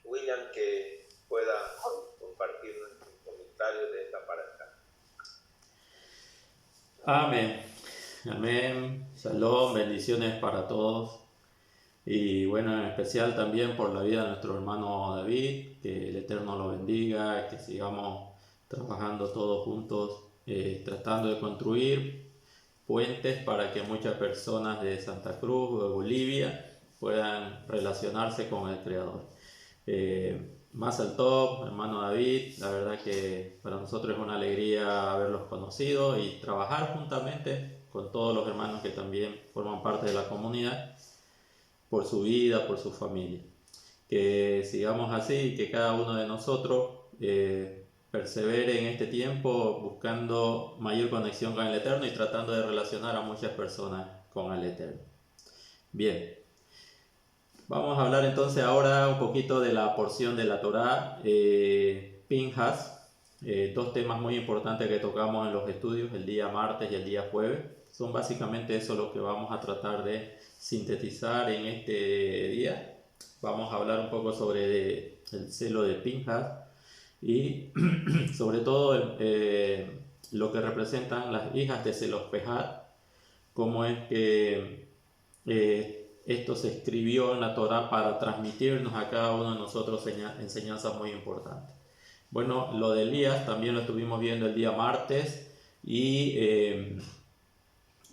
William que pueda compartir nuestros comentarios de esta parábola. Amén. Amén. Shalom, bendiciones para todos. Y bueno, en especial también por la vida de nuestro hermano David, que el Eterno lo bendiga, que sigamos trabajando todos juntos, tratando de construir puentes para que muchas personas de Santa Cruz o de Bolivia puedan relacionarse con el Creador. Más al top, hermano David, la verdad que para nosotros es una alegría haberlos conocido y trabajar juntamente con todos los hermanos que también forman parte de la comunidad por su vida, por su familia. Que sigamos así y que cada uno de nosotros persevere en este tiempo buscando mayor conexión con el Eterno y tratando de relacionar a muchas personas con el Eterno. Bien, vamos a hablar entonces ahora un poquito de la porción de la Torá, Pinhas, dos temas muy importantes que tocamos en los estudios el día martes y el día jueves. Son básicamente eso lo que vamos a tratar de sintetizar en este día. Vamos a hablar un poco sobre el celo de Pinhas y sobre todo lo que representan las hijas de Zelofejad, cómo es que esto se escribió en la Torá para transmitirnos a cada uno de nosotros enseñanzas muy importantes. Bueno, lo de Elías también lo estuvimos viendo el día martes y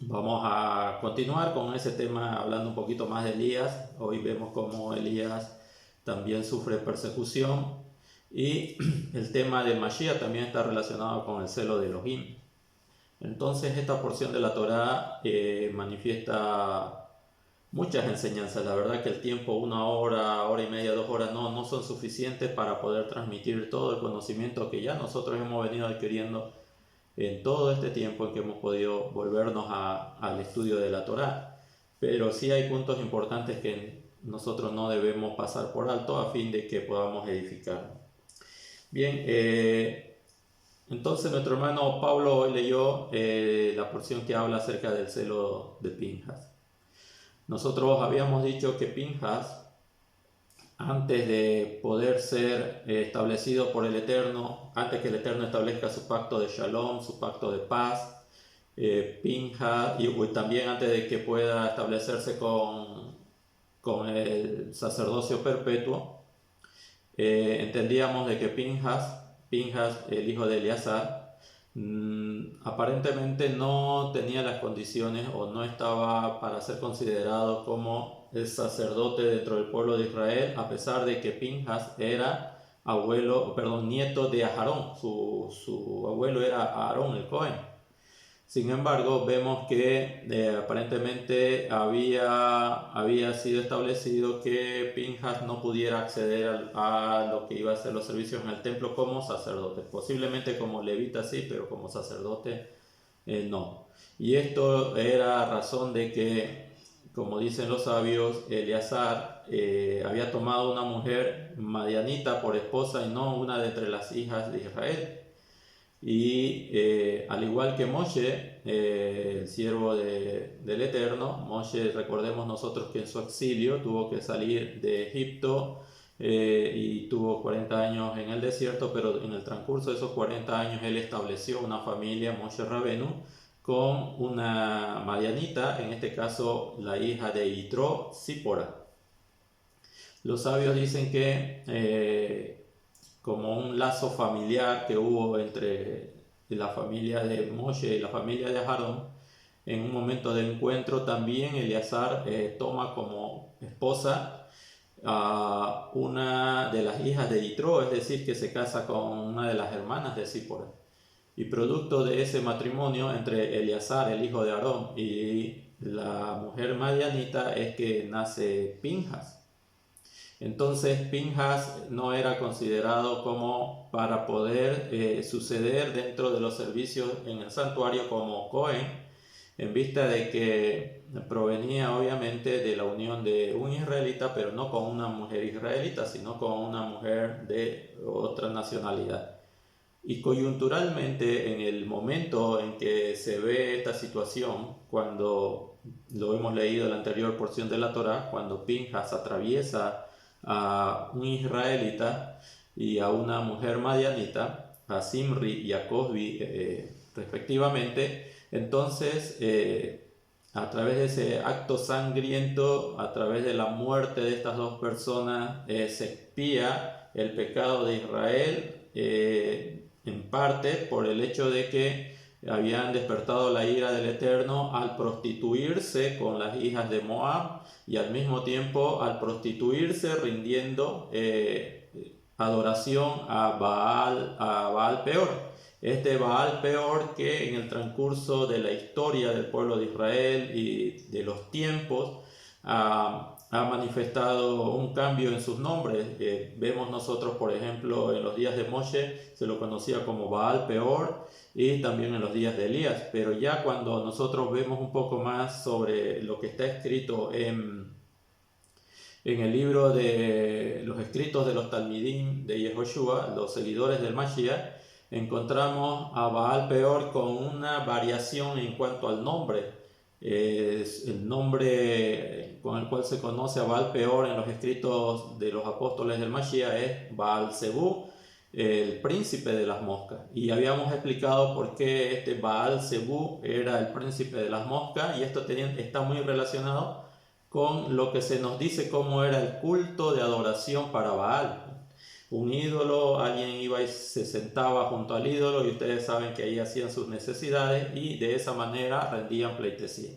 vamos a continuar con ese tema hablando un poquito más de Elías. Hoy vemos cómo Elías también sufre persecución y el tema de Mashiach también está relacionado con el celo de Elohim. Entonces esta porción de la Torá manifiesta muchas enseñanzas. La verdad que el tiempo, 1 hora, hora y media, 2 horas, no son suficientes para poder transmitir todo el conocimiento que ya nosotros hemos venido adquiriendo en todo este tiempo en que hemos podido volvernos al estudio de la Torá. Pero sí hay puntos importantes que nosotros no debemos pasar por alto a fin de que podamos edificar. Bien, entonces nuestro hermano Pablo hoy leyó la porción que habla acerca del celo de Pinhas. Nosotros habíamos dicho que Pinhas, antes de poder ser establecido por el Eterno, antes que el Eterno establezca su pacto de Shalom, su pacto de paz, Pinhas, y también antes de que pueda establecerse con el sacerdocio perpetuo, entendíamos de que Pinhas, el hijo de Eleazar, aparentemente no tenía las condiciones o no estaba para ser considerado como el sacerdote dentro del pueblo de Israel, a pesar de que Pinhas era nieto de Aarón. Su abuelo era Aarón el Cohen. Sin embargo, vemos que aparentemente había sido establecido que Pinhas no pudiera acceder a lo que iba a ser los servicios en el templo como sacerdote. Posiblemente como levita sí, pero como sacerdote no. Y esto era razón de que, como dicen los sabios, Eleazar había tomado una mujer madianita por esposa y no una de entre las hijas de Israel. Y al igual que Moshe, el siervo del Eterno, Moshe, recordemos nosotros que en su exilio tuvo que salir de Egipto y tuvo 40 años en el desierto, pero en el transcurso de esos 40 años él estableció una familia, Moshe Rabenu, con una madianita, en este caso la hija de Yitro, Zípora. Los sabios dicen que como un lazo familiar que hubo entre la familia de Moshe y la familia de Aarón, en un momento de encuentro también Eleazar toma como esposa a una de las hijas de Yitro, es decir, que se casa con una de las hermanas de Zípora. Y producto de ese matrimonio entre Eleazar, el hijo de Aarón, y la mujer madianita es que nace Pinhas. Entonces Pinhas no era considerado como para poder suceder dentro de los servicios en el santuario como Cohen, en vista de que provenía obviamente de la unión de un israelita, pero no con una mujer israelita, sino con una mujer de otra nacionalidad. Y coyunturalmente, en el momento en que se ve esta situación, cuando lo hemos leído en la anterior porción de la Torá, cuando Pinhas atraviesa a un israelita y a una mujer madianita, a Zimri y a Cosbi respectivamente. Entonces, a través de ese acto sangriento, a través de la muerte de estas dos personas, se expía el pecado de Israel, en parte por el hecho de que habían despertado la ira del Eterno al prostituirse con las hijas de Moab y al mismo tiempo al prostituirse rindiendo adoración a Baal Peor. Este Baal Peor, que en el transcurso de la historia del pueblo de Israel y de los tiempos ha manifestado un cambio en sus nombres. Vemos nosotros, por ejemplo, en los días de Moshe se lo conocía como Baal Peor, y también en los días de Elías. Pero ya cuando nosotros vemos un poco más sobre lo que está escrito en el libro de los escritos de los Talmidim de Yehoshua, los seguidores del Mashiach, encontramos a Baal Peor con una variación en cuanto al nombre. El nombre con el cual se conoce a Baal Peor en los escritos de los apóstoles del Mashiach es Baal Zebú, el príncipe de las moscas. Y habíamos explicado por qué este Baal Zebú era el príncipe de las moscas, y esto está muy relacionado con lo que se nos dice cómo era el culto de adoración para Baal. Un ídolo, alguien iba y se sentaba junto al ídolo, y ustedes saben que ahí hacían sus necesidades y de esa manera rendían pleitesía.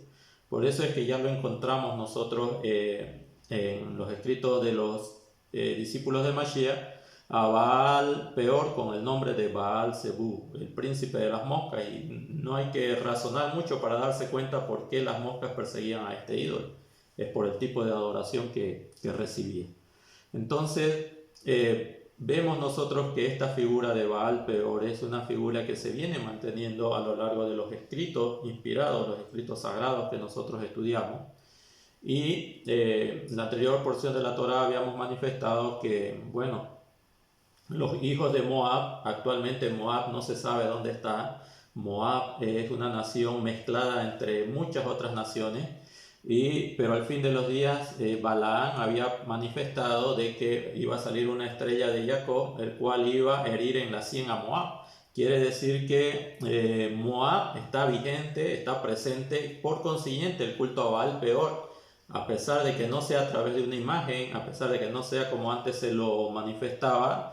Por eso es que ya lo encontramos nosotros en los escritos de los discípulos de Mashiach, a Baal Peor con el nombre de Baal Zebú, el príncipe de las moscas, y no hay que razonar mucho para darse cuenta por qué las moscas perseguían a este ídolo. Es por el tipo de adoración que recibía. Entonces, vemos nosotros que esta figura de Baal Peor es una figura que se viene manteniendo a lo largo de los escritos inspirados, los escritos sagrados que nosotros estudiamos. Y en la anterior porción de la Torá habíamos manifestado que, bueno, los hijos de Moab, actualmente Moab no se sabe dónde está. Moab es una nación mezclada entre muchas otras naciones, pero al fin de los días Balaam había manifestado de que iba a salir una estrella de Jacob, el cual iba a herir en la sien a Moab. Quiere decir que Moab está vigente, está presente. Por consiguiente, el culto a Baal Peor, a pesar de que no sea a través de una imagen, a pesar de que no sea como antes se lo manifestaba,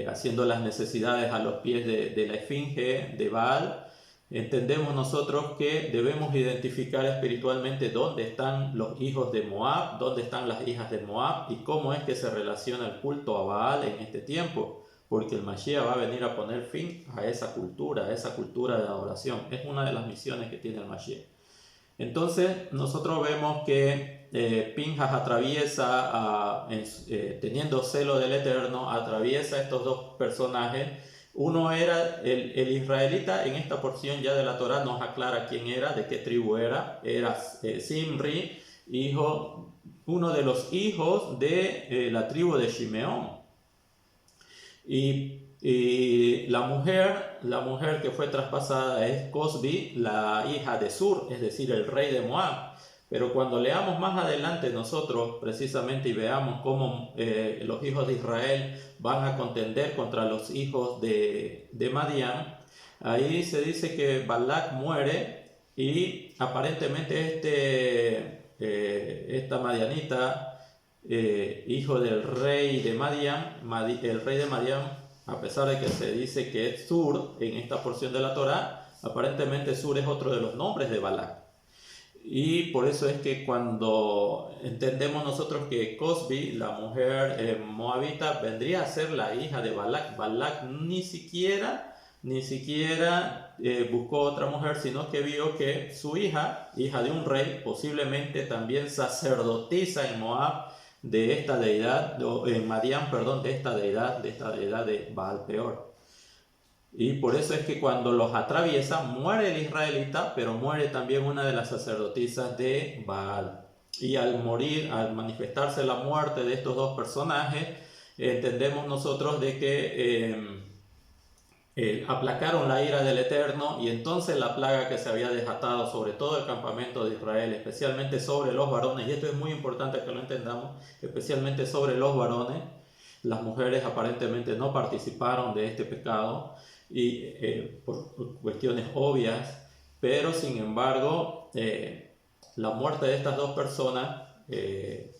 haciendo las necesidades a los pies de la esfinge de Baal, entendemos nosotros que debemos identificar espiritualmente dónde están los hijos de Moab, dónde están las hijas de Moab y cómo es que se relaciona el culto a Baal en este tiempo, porque el Mashiach va a venir a poner fin a esa cultura de adoración. Es una de las misiones que tiene el Mashiach. Entonces nosotros vemos que Pinjas atraviesa, teniendo celo del Eterno, atraviesa estos dos personajes. Uno era el israelita. En esta porción ya de la Torá nos aclara quién era, de qué tribu era. Era Zimri, uno de los hijos de la tribu de Shimeón. Y la mujer que fue traspasada es Cosbi, la hija de Sur, es decir, el rey de Moab. Pero cuando leamos más adelante nosotros precisamente y veamos cómo los hijos de Israel van a contender contra los hijos de Madián, ahí se dice que Balak muere y aparentemente esta madianita, hijo del rey de Madián, el rey de Madián, a pesar de que se dice que es Sur en esta porción de la Torá, aparentemente Sur es otro de los nombres de Balak. Y por eso es que cuando entendemos nosotros que Cosbi, la mujer moabita, vendría a ser la hija de Balak. Balak ni siquiera buscó otra mujer, sino que vio que su hija de un rey, posiblemente también sacerdotisa en Moab, de esta deidad, en Madián, perdón, de esta deidad de Baal Peor. Y por eso es que cuando los atraviesa, muere el israelita, pero muere también una de las sacerdotisas de Baal. Y al morir, al manifestarse la muerte de estos dos personajes, entendemos nosotros de que aplacaron la ira del Eterno, y entonces la plaga que se había desatado sobre todo el campamento de Israel, especialmente sobre los varones, y esto es muy importante que lo entendamos, especialmente sobre los varones. Las mujeres aparentemente no participaron de este pecado y por cuestiones obvias, pero sin embargo la muerte de estas dos personas que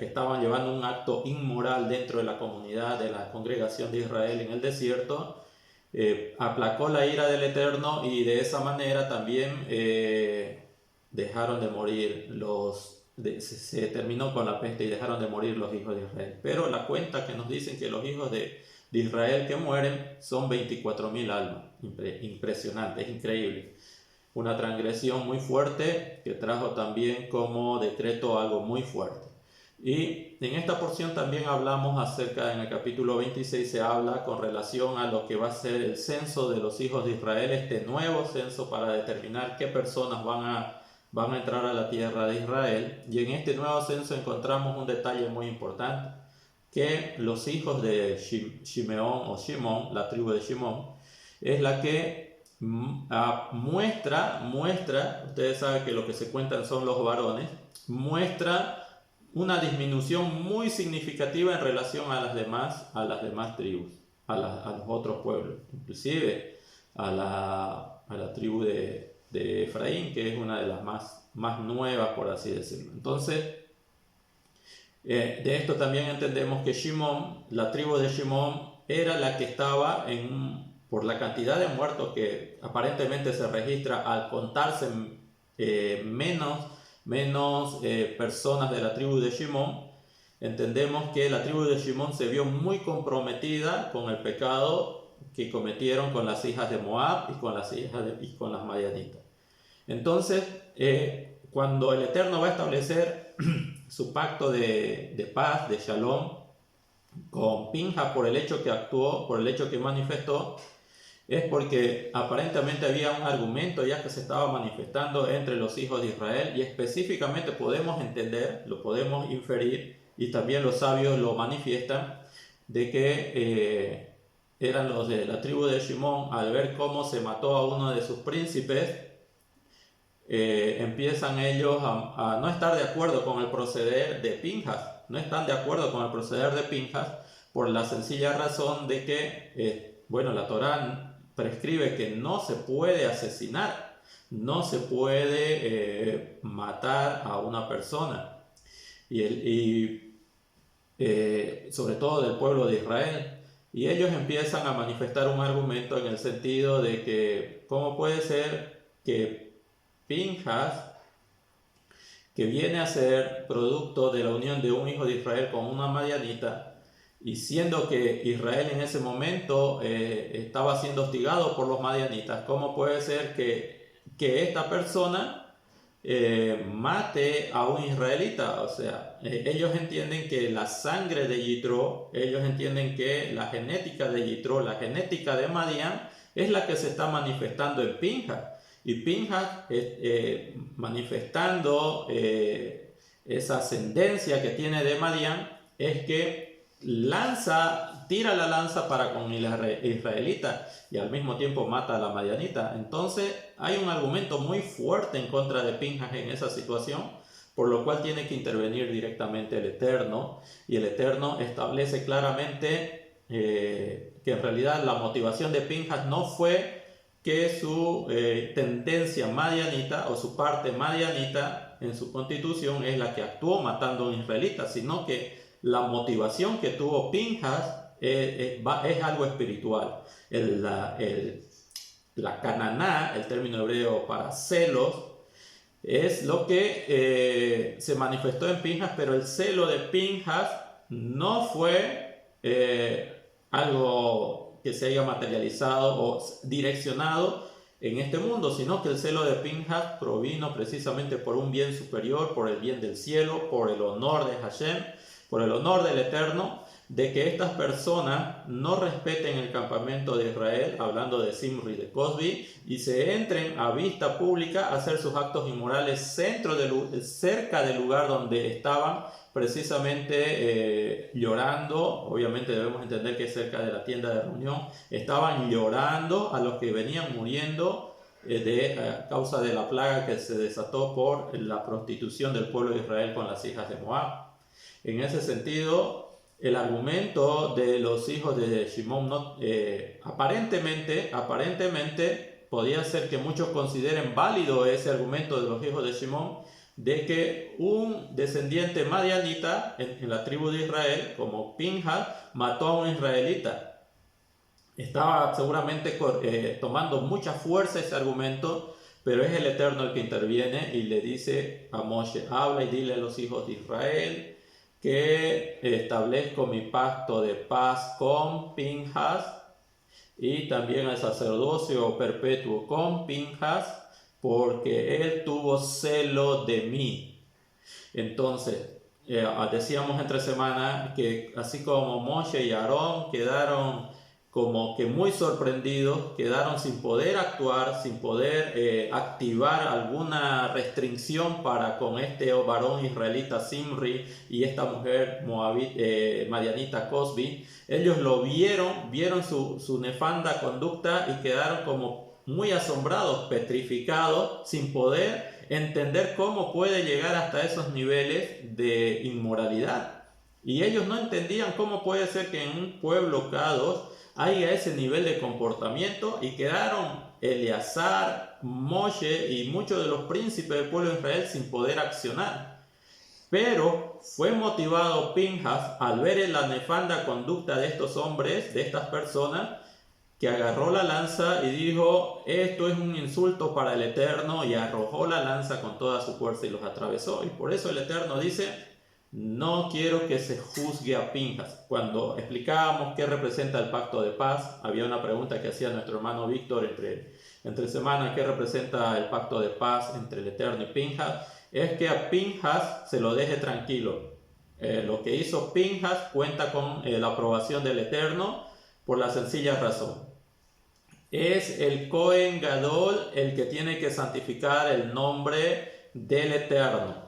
estaban llevando un acto inmoral dentro de la comunidad, de la congregación de Israel en el desierto, aplacó la ira del Eterno, y de esa manera también dejaron de morir se terminó con la peste y dejaron de morir los hijos de Israel. Pero la cuenta que nos dicen que los hijos de Israel que mueren son 24.000 almas. Impresionante, es increíble. Una transgresión muy fuerte que trajo también como decreto algo muy fuerte. Y en esta porción también hablamos acerca, en el capítulo 26 se habla con relación a lo que va a ser el censo de los hijos de Israel, este nuevo censo para determinar qué personas van a entrar a la tierra de Israel. Y en este nuevo censo encontramos un detalle muy importante, que los hijos de Shimón, la tribu de Shimón, es la que muestra, ustedes saben que lo que se cuentan son los varones, muestra una disminución muy significativa en relación a las demás tribus, a los otros pueblos, inclusive a la tribu de Efraín, que es una de las más nuevas, por así decirlo. Entonces, de esto también entendemos que Shimón, la tribu de Shimón, era la que estaba por la cantidad de muertos que aparentemente se registra al contarse menos personas de la tribu de Shimón. Entendemos que la tribu de Shimón se vio muy comprometida con el pecado que cometieron con las hijas de Moab y con las madianitas. Entonces, cuando el Eterno va a establecer su pacto de paz, de shalom, con Pinjas por el hecho que actuó, por el hecho que manifestó, es porque aparentemente había un argumento ya que se estaba manifestando entre los hijos de Israel, y específicamente podemos entender, lo podemos inferir, y también los sabios lo manifiestan, de que eran los de la tribu de Shimón. Al ver cómo se mató a uno de sus príncipes, empiezan ellos a no estar de acuerdo con el proceder de Pinjas, no están de acuerdo con el proceder de Pinjas, por la sencilla razón de que, la Torá prescribe que no se puede asesinar, no se puede matar a una persona, y sobre todo del pueblo de Israel. Y ellos empiezan a manifestar un argumento en el sentido de que cómo puede ser que Pinjas, que viene a ser producto de la unión de un hijo de Israel con una madianita, y siendo que Israel en ese momento estaba siendo hostigado por los madianitas, ¿cómo puede ser que esta persona mate a un israelita? O sea, ellos entienden que la sangre de Yitro, ellos entienden que la genética de Yitro, la genética de Madián, es la que se está manifestando en Pinjas. Y Pinjas, manifestando esa ascendencia que tiene de Madián, es que tira la lanza para con el israelita, y al mismo tiempo mata a la madianita. Entonces hay un argumento muy fuerte en contra de Pinjas en esa situación, por lo cual tiene que intervenir directamente el Eterno, y el Eterno establece claramente que en realidad la motivación de Pinjas no fue que su tendencia madianita o su parte madianita en su constitución es la que actuó matando a un israelita, sino que la motivación que tuvo Pinjas es algo espiritual. La cananá, el término hebreo para celos, es lo que se manifestó en Pinjas, pero el celo de Pinjas no fue algo que se haya materializado o direccionado en este mundo, sino que el celo de Pinjas provino precisamente por un bien superior, por el bien del cielo, por el honor de Hashem, por el honor del Eterno, de que estas personas no respeten el campamento de Israel, hablando de Zimri, de Cosbi, y se entren a vista pública a hacer sus actos inmorales cerca del lugar donde estaban precisamente llorando. Obviamente debemos entender que es cerca de la tienda de reunión. Estaban llorando a los que venían muriendo a causa de la plaga que se desató por la prostitución del pueblo de Israel con las hijas de Moab. En ese sentido, el argumento de los hijos de Shimón aparentemente podía ser que muchos consideren válido ese argumento de los hijos de Shimón, de que un descendiente madianita en la tribu de Israel, como Pinhas, mató a un israelita. Estaba seguramente tomando mucha fuerza ese argumento, pero es el Eterno el que interviene y le dice a Moshe: habla y dile a los hijos de Israel que establezco mi pacto de paz con Pinhas y también el sacerdocio perpetuo con Pinhas, porque él tuvo celo de mí. Entonces, decíamos entre semanas que así como Moshe y Aarón quedaron como que muy sorprendidos, quedaron sin poder actuar, sin poder activar alguna restricción para con este varón israelita Zimri y esta mujer madianita Cosbi. Ellos lo vieron su nefanda conducta y quedaron como muy asombrados, petrificados, sin poder entender cómo puede llegar hasta esos niveles de inmoralidad. Y ellos no entendían cómo puede ser que en un pueblo K2 haya ese nivel de comportamiento, y quedaron Eleazar, Moshe y muchos de los príncipes del pueblo de Israel sin poder accionar. Pero fue motivado Pinhas al ver la nefanda conducta de estos hombres, de estas personas, que agarró la lanza y dijo: esto es un insulto para el Eterno, y arrojó la lanza con toda su fuerza y los atravesó. Y por eso el Eterno dice: no quiero que se juzgue a Pinhas. Cuando explicábamos qué representa el pacto de paz, había una pregunta que hacía nuestro hermano Víctor entre semanas: ¿qué representa el pacto de paz entre el Eterno y Pinhas? Es que a Pinhas se lo deje tranquilo. Lo que hizo Pinhas cuenta con la aprobación del Eterno por la sencilla razón: es el Cohen Gadol el que tiene que santificar el nombre del Eterno.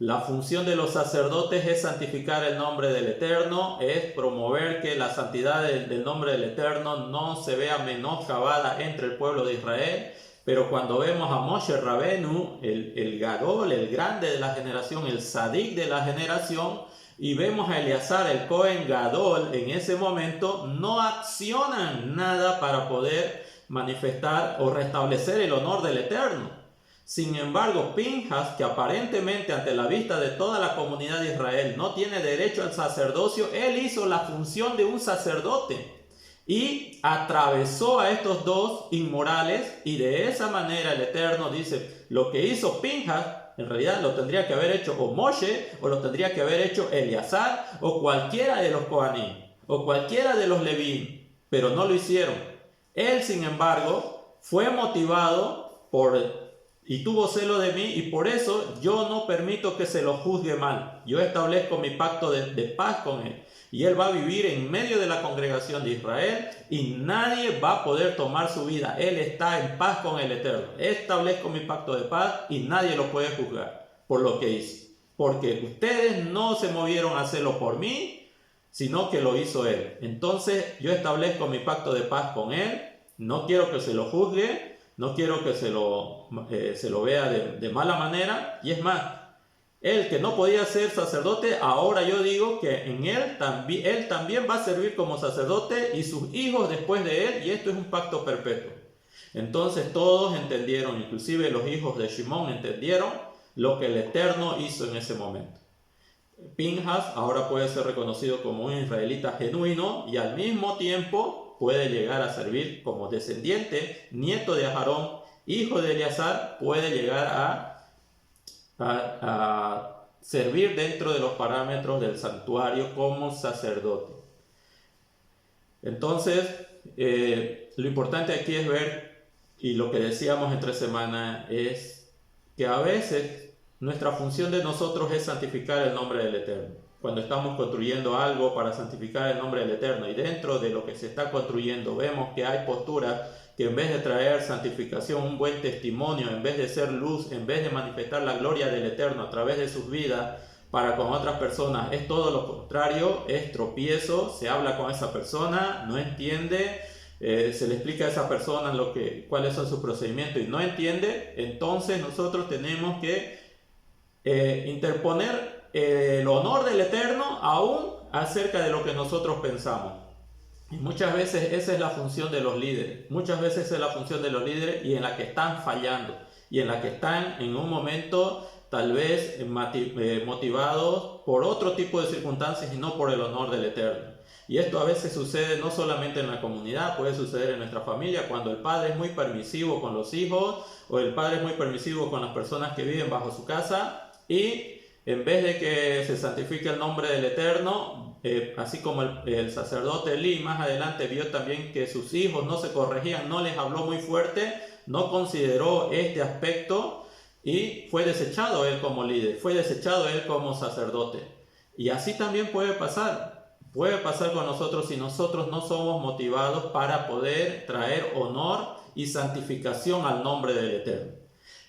La función de los sacerdotes es santificar el nombre del Eterno, es promover que la santidad del nombre del Eterno no se vea menoscabada entre el pueblo de Israel. Pero cuando vemos a Moshe Rabenu, el Gadol, el grande de la generación, el Sadik de la generación, y vemos a Eleazar, el Cohen Gadol, en ese momento no accionan nada para poder manifestar o restablecer el honor del Eterno. Sin embargo, Pinhas, que aparentemente ante la vista de toda la comunidad de Israel no tiene derecho al sacerdocio, él hizo la función de un sacerdote y atravesó a estos dos inmorales, y de esa manera el Eterno dice: lo que hizo Pinhas en realidad lo tendría que haber hecho o Moshe, o lo tendría que haber hecho Eleazar, o cualquiera de los Kohanim, o cualquiera de los Levín, pero no lo hicieron. Él, sin embargo, fue motivado y tuvo celo de mí, y por eso yo no permito que se lo juzgue mal. Yo establezco mi pacto de paz con él, y él va a vivir en medio de la congregación de Israel, y nadie va a poder tomar su vida. Él está en paz con el Eterno. Establezco mi pacto de paz y nadie lo puede juzgar por lo que hizo, porque ustedes no se movieron a hacerlo por mí, sino que lo hizo él. Entonces yo establezco mi pacto de paz con él. No quiero que se lo juzgue, no quiero que se lo vea de mala manera. Y es más, él que no podía ser sacerdote, ahora yo digo que en él también va a servir como sacerdote, y sus hijos después de él, y esto es un pacto perpetuo. Entonces todos entendieron, inclusive los hijos de Shimón entendieron lo que el Eterno hizo en ese momento. Pinhas ahora puede ser reconocido como un israelita genuino, y al mismo tiempo puede llegar a servir como descendiente, nieto de Aarón, hijo de Eleazar, puede llegar a servir dentro de los parámetros del santuario como sacerdote. Entonces, lo importante aquí es ver, y lo que decíamos entre semanas, es que a veces nuestra función de nosotros es santificar el nombre del Eterno. cuando estamos construyendo algo para santificar el nombre del Eterno, y dentro de lo que se está construyendo vemos que hay posturas que en vez de traer santificación, un buen testimonio, en vez de ser luz, en vez de manifestar la gloria del Eterno a través de sus vidas para con otras personas, es todo lo contrario, es tropiezo. Se habla con esa persona, no entiende, se le explica a esa persona cuáles son sus procedimientos y no entiende. Entonces nosotros tenemos que interponer el honor del Eterno aún acerca de lo que nosotros pensamos. Y muchas veces esa es la función de los líderes. Muchas veces esa es la función de los líderes y en la que están fallando. Y en la que están en un momento tal vez motivados por otro tipo de circunstancias y no por el honor del Eterno. Y esto a veces sucede no solamente en la comunidad, puede suceder en nuestra familia, cuando el padre es muy permisivo con los hijos o el padre es muy permisivo con las personas que viven bajo su casa, y en vez de que se santifique el nombre del Eterno, así como el sacerdote Elí más adelante vio también que sus hijos no se corregían, no les habló muy fuerte, no consideró este aspecto y fue desechado él como líder, fue desechado él como sacerdote. Y así también puede pasar con nosotros si nosotros no somos motivados para poder traer honor y santificación al nombre del Eterno.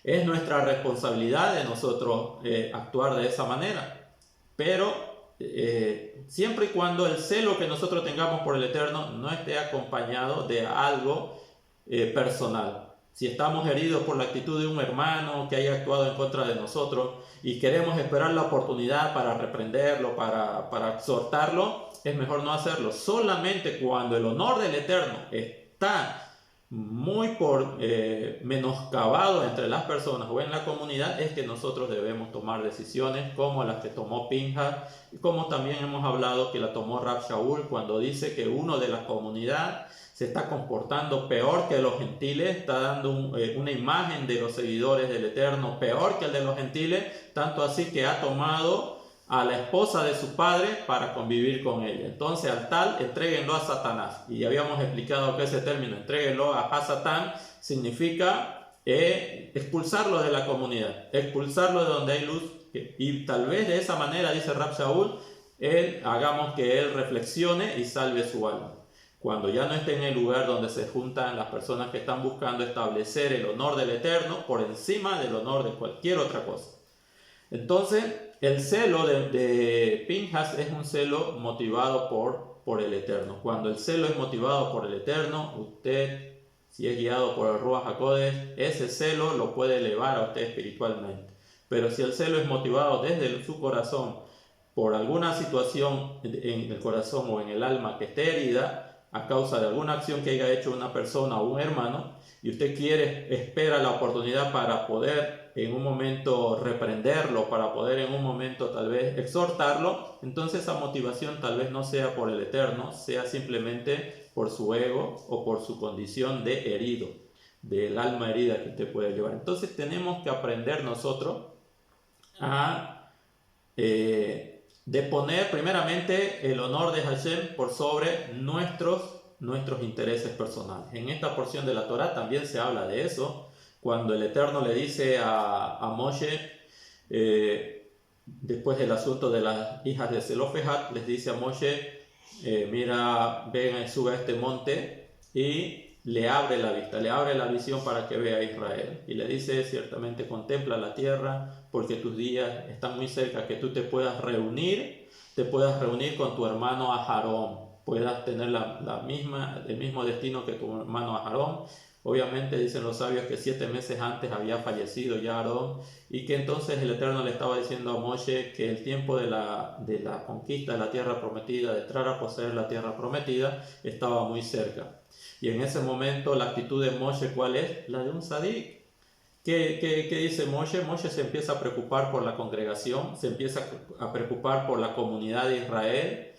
Es nuestra responsabilidad de nosotros actuar de esa manera, pero siempre y cuando el celo que nosotros tengamos por el Eterno no esté acompañado de algo personal. Si estamos heridos por la actitud de un hermano que haya actuado en contra de nosotros y queremos esperar la oportunidad para reprenderlo, para exhortarlo, es mejor no hacerlo. Solamente cuando el honor del Eterno está muy menoscabado entre las personas o en la comunidad, es que nosotros debemos tomar decisiones como las que tomó Pinhas, y como también hemos hablado que la tomó Rab Shaul cuando dice que uno de la comunidad se está comportando peor que los gentiles, está dando una imagen de los seguidores del Eterno peor que el de los gentiles, tanto así que ha tomado a la esposa de su padre para convivir con ella. Entonces al tal, entréguenlo a Satanás. Y ya habíamos explicado que ese término, entréguenlo a Satán, significa expulsarlo de la comunidad, expulsarlo de donde hay luz. Y tal vez de esa manera, dice Rab Shaul, hagamos que él reflexione y salve su alma. Cuando ya no esté en el lugar donde se juntan las personas que están buscando establecer el honor del Eterno por encima del honor de cualquier otra cosa. Entonces, el celo de Pinhas es un celo motivado por el Eterno. Cuando el celo es motivado por el Eterno, usted, si es guiado por el Ruach HaKodesh, ese celo lo puede elevar a usted espiritualmente. Pero si el celo es motivado desde su corazón por alguna situación en el corazón o en el alma que esté herida, a causa de alguna acción que haya hecho una persona o un hermano, y usted espera la oportunidad para poder en un momento reprenderlo, para poder en un momento tal vez exhortarlo, entonces esa motivación tal vez no sea por el Eterno, sea simplemente por su ego o por su condición de herido, del alma herida que usted puede llevar. Entonces tenemos que aprender nosotros a de poner primeramente el honor de Hashem por sobre nuestros intereses personales. En esta porción de la Torá también se habla de eso, cuando el Eterno le dice a Moshe, después del asunto de las hijas de Zelofehad, les dice a Moshe, mira, ven, sube a este monte, y le abre la vista, le abre la visión para que vea a Israel. Y le dice, ciertamente contempla la tierra, porque tus días están muy cerca, que tú te puedas reunir con tu hermano Aharón, puedas tener el mismo destino que tu hermano Aharón. Obviamente dicen los sabios que 7 meses antes había fallecido ya Aarón, y que entonces el Eterno le estaba diciendo a Moshe que el tiempo de la conquista de la tierra prometida, de entrar a poseer la tierra prometida, estaba muy cerca. Y en ese momento la actitud de Moshe, ¿cuál es? La de un sadik. ¿Qué dice Moshe? Moshe se empieza a preocupar por la congregación, se empieza a preocupar por la comunidad de Israel,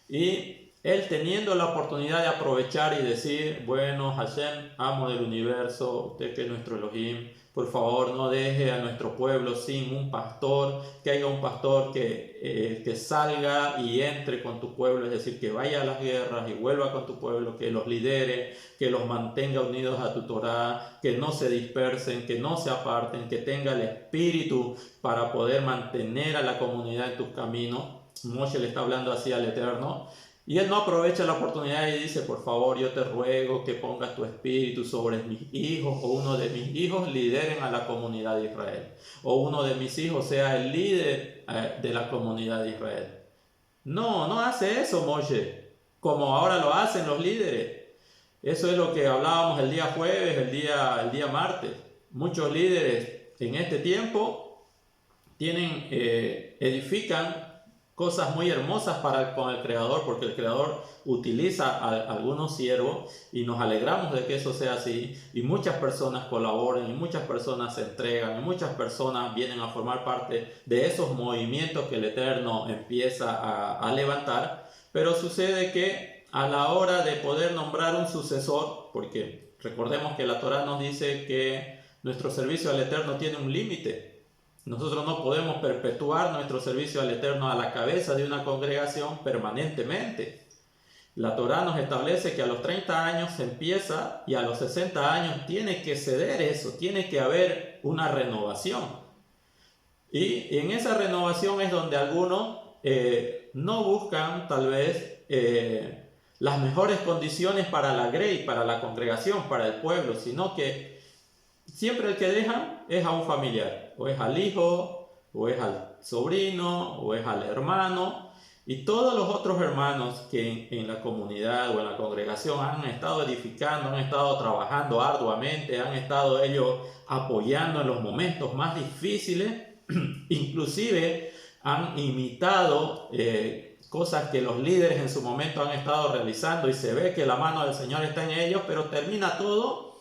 y él teniendo la oportunidad de aprovechar y decir, bueno, Hashem, amo del universo, usted que es nuestro Elohim, por favor no deje a nuestro pueblo sin un pastor, que haya un pastor que salga y entre con tu pueblo, es decir, que vaya a las guerras y vuelva con tu pueblo, que los lidere, que los mantenga unidos a tu Torah, que no se dispersen, que no se aparten, que tenga el espíritu para poder mantener a la comunidad en tus caminos. Moshe le está hablando así al Eterno, y él no aprovecha la oportunidad y dice, por favor, yo te ruego que pongas tu espíritu sobre mis hijos, o uno de mis hijos lideren a la comunidad de Israel, o uno de mis hijos sea el líder de la comunidad de Israel. No hace eso Moshe, como ahora lo hacen los líderes. Eso es lo que hablábamos el día jueves, el día martes. Muchos líderes en este tiempo edifican cosas muy hermosas con el Creador, porque el Creador utiliza a algunos siervos y nos alegramos de que eso sea así, y muchas personas colaboran, y muchas personas se entregan, y muchas personas vienen a formar parte de esos movimientos que el Eterno empieza a levantar, pero sucede que a la hora de poder nombrar un sucesor, porque recordemos que la Torá nos dice que nuestro servicio al Eterno tiene un límite. Nosotros no podemos perpetuar nuestro servicio al Eterno a la cabeza de una congregación permanentemente. La Torá nos establece que a los 30 años se empieza y a los 60 años tiene que ceder eso, tiene que haber una renovación. Y en esa renovación es donde algunos no buscan tal vez las mejores condiciones para la grey, para la congregación, para el pueblo, sino que siempre el que dejan es a un familiar, o es al hijo, o es al sobrino, o es al hermano, y todos los otros hermanos que en la comunidad o en la congregación han estado edificando, han estado trabajando arduamente, han estado ellos apoyando en los momentos más difíciles, inclusive han imitado cosas que los líderes en su momento han estado realizando, y se ve que la mano del Señor está en ellos, pero termina todo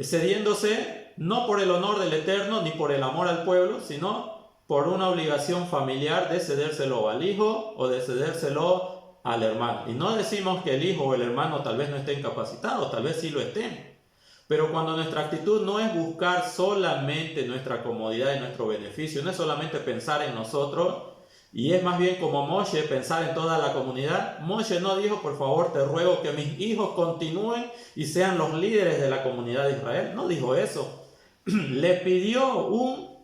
cediéndose no por el honor del Eterno ni por el amor al pueblo, sino por una obligación familiar de cedérselo al hijo o de cedérselo al hermano. Y no decimos que el hijo o el hermano tal vez no estén capacitados, tal vez sí lo estén, pero cuando nuestra actitud no es buscar solamente nuestra comodidad y nuestro beneficio, no es solamente pensar en nosotros, y es más bien como Moshe, pensar en toda la comunidad. Moshe no dijo, por favor, te ruego que mis hijos continúen y sean los líderes de la comunidad de Israel. No dijo eso. Le pidió un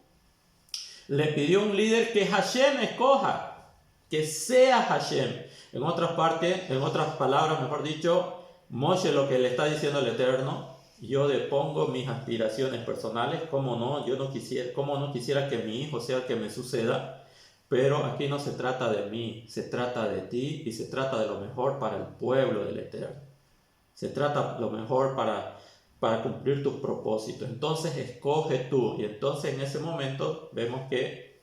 líder que Hashem escoja, que sea Hashem. En otras palabras, mejor dicho, Moshe lo que le está diciendo al Eterno: yo depongo mis aspiraciones personales, cómo no quisiera que mi hijo sea el que me suceda. Pero aquí no se trata de mí, se trata de ti, y se trata de lo mejor para el pueblo del Eterno. Se trata lo mejor para cumplir tus propósitos. Entonces escoge tú. Y entonces en ese momento vemos que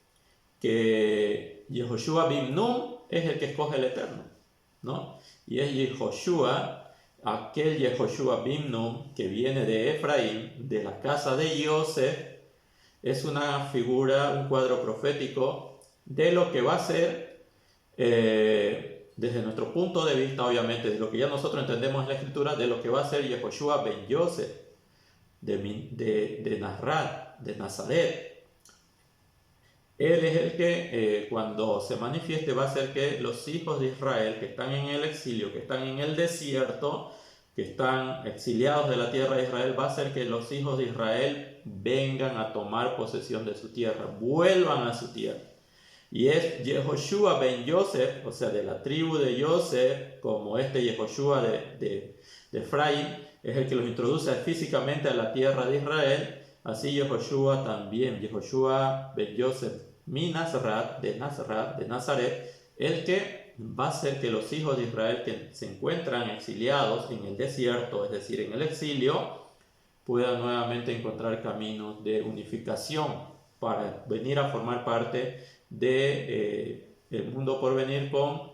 Yehoshua bin Nun es el que escoge el Eterno, ¿no? Y es Yehoshua, aquel Yehoshua bin Nun que viene de Efraín, de la casa de Yosef. Es una figura, un cuadro profético de lo que va a ser, desde nuestro punto de vista, obviamente, de lo que ya nosotros entendemos en la Escritura, de lo que va a ser Yehoshua ben Yosef, de Nazaret. Él es el que, cuando se manifieste, va a hacer que los hijos de Israel, que están en el exilio, que están en el desierto, que están exiliados de la tierra de Israel, va a hacer que los hijos de Israel vengan a tomar posesión de su tierra, vuelvan a su tierra. Y es Yehoshua ben Yosef, o sea, de la tribu de Yosef, como este Yehoshua de Efraín, es el que los introduce físicamente a la tierra de Israel. Así Yehoshua también, Yehoshua ben Yosef, mi Nazaret, de Nazaret, el que va a hacer que los hijos de Israel que se encuentran exiliados en el desierto, es decir, en el exilio, puedan nuevamente encontrar caminos de unificación para venir a formar parte de el mundo por venir, con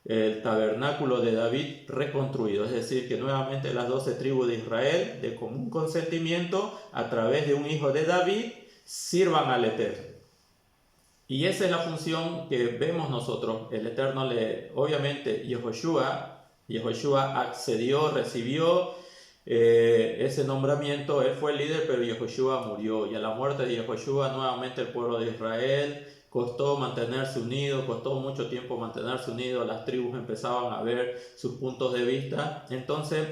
el tabernáculo de David reconstruido, es decir, que nuevamente las 12 tribus de Israel, de común consentimiento, a través de un hijo de David, sirvan al Eterno. Y esa es la función que vemos nosotros. El Eterno obviamente Yehoshua accedió, recibió ese nombramiento. Él fue el líder, pero Yehoshua murió, y a la muerte de Yehoshua nuevamente el pueblo de Israel costó mantenerse unido, costó mucho tiempo mantenerse unido. Las tribus empezaban a ver sus puntos de vista. Entonces,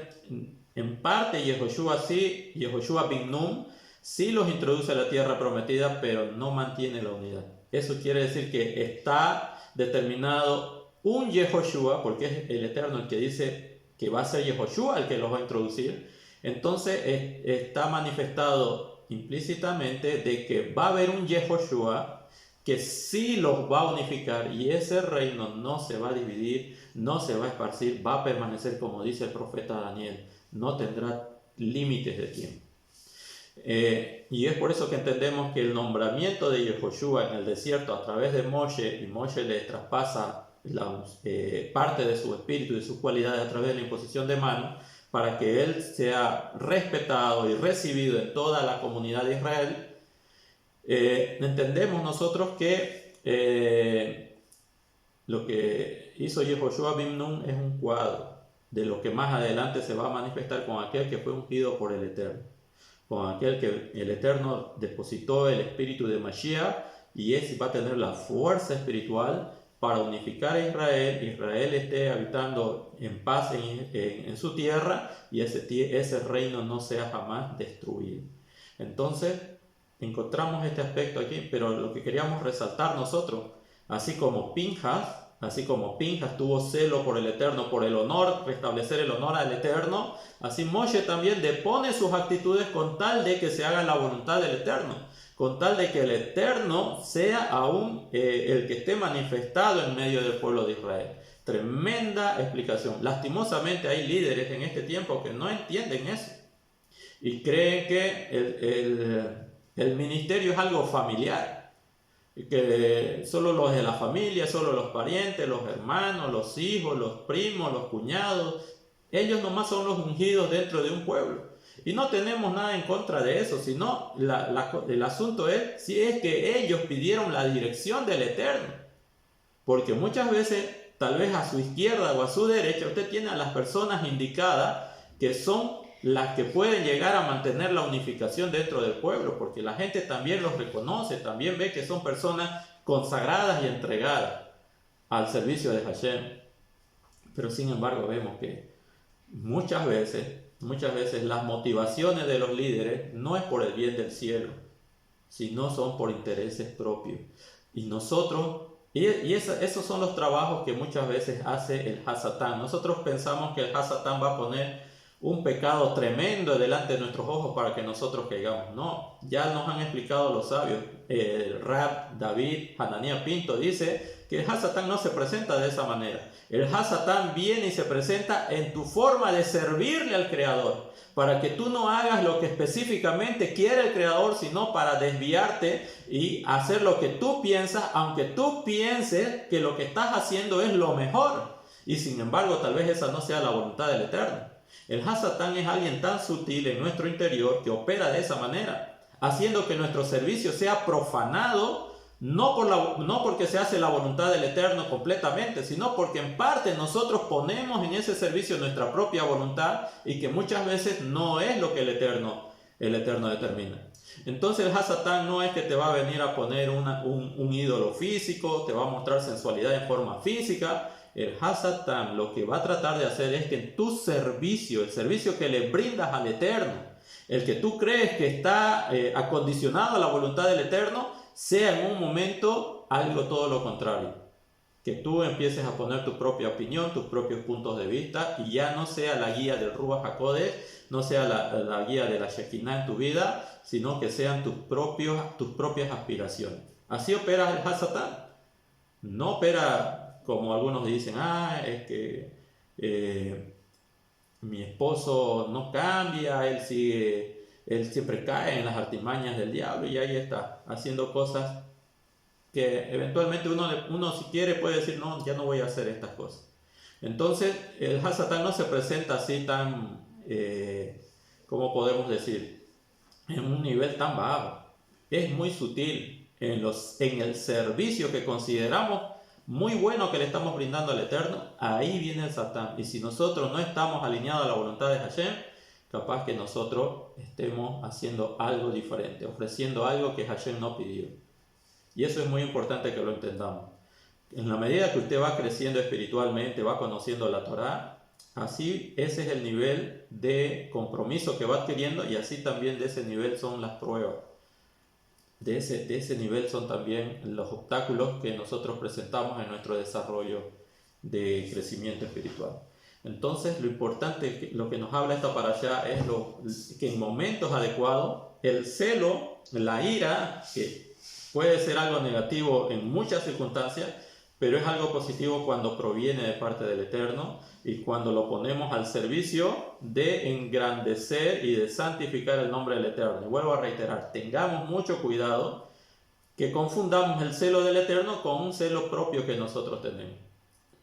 en parte Yehoshua bin Nun sí los introduce a la tierra prometida, pero no mantiene la unidad. Eso quiere decir que está determinado un Yehoshua, porque es el Eterno el que dice que va a ser Yehoshua el que los va a introducir. Entonces está manifestado implícitamente de que va a haber un Yehoshua que sí los va a unificar, y ese reino no se va a dividir, no se va a esparcir, va a permanecer, como dice el profeta Daniel, no tendrá límites de tiempo. Y es por eso que entendemos que el nombramiento de Yehoshua en el desierto a través de Moshe, y Moshe le traspasa parte de su espíritu y de sus cualidades a través de la imposición de manos, para que él sea respetado y recibido en toda la comunidad de Israel. Entendemos nosotros que lo que hizo Yehoshua bin Nun es un cuadro de lo que más adelante se va a manifestar con aquel que fue ungido por el Eterno, con aquel que el Eterno depositó el espíritu de Mashiach, y ese va a tener la fuerza espiritual para unificar a Israel. Israel esté habitando en paz en su tierra, y ese reino no sea jamás destruido. Entonces encontramos este aspecto aquí, pero lo que queríamos resaltar nosotros, así como Pinjas tuvo celo por el Eterno, por el honor, restablecer el honor al Eterno, así Moshe también depone sus actitudes con tal de que se haga la voluntad del Eterno, con tal de que el Eterno sea aún el que esté manifestado en medio del pueblo de Israel. Tremenda explicación. Lastimosamente hay líderes en este tiempo que no entienden eso y creen que el ministerio es algo familiar, que solo los de la familia, solo los parientes, los hermanos, los hijos, los primos, los cuñados, ellos nomás son los ungidos dentro de un pueblo. Y no tenemos nada en contra de eso, sino el asunto es si es que ellos pidieron la dirección del Eterno. Porque muchas veces, tal vez a su izquierda o a su derecha, usted tiene a las personas indicadas que son las que pueden llegar a mantener la unificación dentro del pueblo, porque la gente también los reconoce, también ve que son personas consagradas y entregadas al servicio de Hashem. Pero sin embargo vemos que muchas veces las motivaciones de los líderes no es por el bien del cielo, sino son por intereses propios. Y nosotros, esos son los trabajos que muchas veces hace el Hasatán. Nosotros pensamos que el Hasatán va a poner un pecado tremendo delante de nuestros ojos para que nosotros caigamos. No, ya nos han explicado los sabios. El Rab David Hananía Pinto dice que el Hasatán no se presenta de esa manera. El Hasatán viene y se presenta en tu forma de servirle al Creador, para que tú no hagas lo que específicamente quiere el Creador, sino para desviarte y hacer lo que tú piensas, aunque tú pienses que lo que estás haciendo es lo mejor, y sin embargo tal vez esa no sea la voluntad del Eterno. El Hasatán es alguien tan sutil en nuestro interior que opera de esa manera, haciendo que nuestro servicio sea profanado, no porque se hace la voluntad del Eterno completamente, sino porque en parte nosotros ponemos en ese servicio nuestra propia voluntad, y que muchas veces no es lo que el Eterno determina. Entonces el Hasatán no es que te va a venir a poner un ídolo físico, te va a mostrar sensualidad en forma física. El Hasatán lo que va a tratar de hacer es que en tu servicio, el servicio que le brindas al Eterno, el que tú crees que está acondicionado a la voluntad del Eterno, sea en un momento algo todo lo contrario. Que tú empieces a poner tu propia opinión, tus propios puntos de vista, y ya no sea la guía del Ruach HaKodesh, no sea la guía de la Shekinah en tu vida, sino que sean tus propias aspiraciones. Así opera el Hasatán. No opera como algunos dicen, es que mi esposo no cambia, él siempre cae en las artimañas del diablo, y ahí está, haciendo cosas que eventualmente uno si quiere puede decir, no, ya no voy a hacer estas cosas. Entonces el Hasatán no se presenta así tan, ¿cómo podemos decir?, en un nivel tan bajo. Es muy sutil en el servicio que consideramos muy bueno que le estamos brindando al Eterno. Ahí viene el Satán, y si nosotros no estamos alineados a la voluntad de Hashem, capaz que nosotros estemos haciendo algo diferente, ofreciendo algo que Hashem no pidió. Y eso es muy importante que lo entendamos. En la medida que usted va creciendo espiritualmente, va conociendo la Torá, así ese es el nivel de compromiso que va adquiriendo, y así también de ese nivel son las pruebas. de ese nivel son también los obstáculos que nosotros presentamos en nuestro desarrollo de crecimiento espiritual. Entonces, lo importante, lo que nos habla esta parashá es que en momentos adecuados, el celo, la ira, que puede ser algo negativo en muchas circunstancias, pero es algo positivo cuando proviene de parte del Eterno y cuando lo ponemos al servicio de engrandecer y de santificar el nombre del Eterno. Y vuelvo a reiterar, tengamos mucho cuidado que confundamos el celo del Eterno con un celo propio que nosotros tenemos.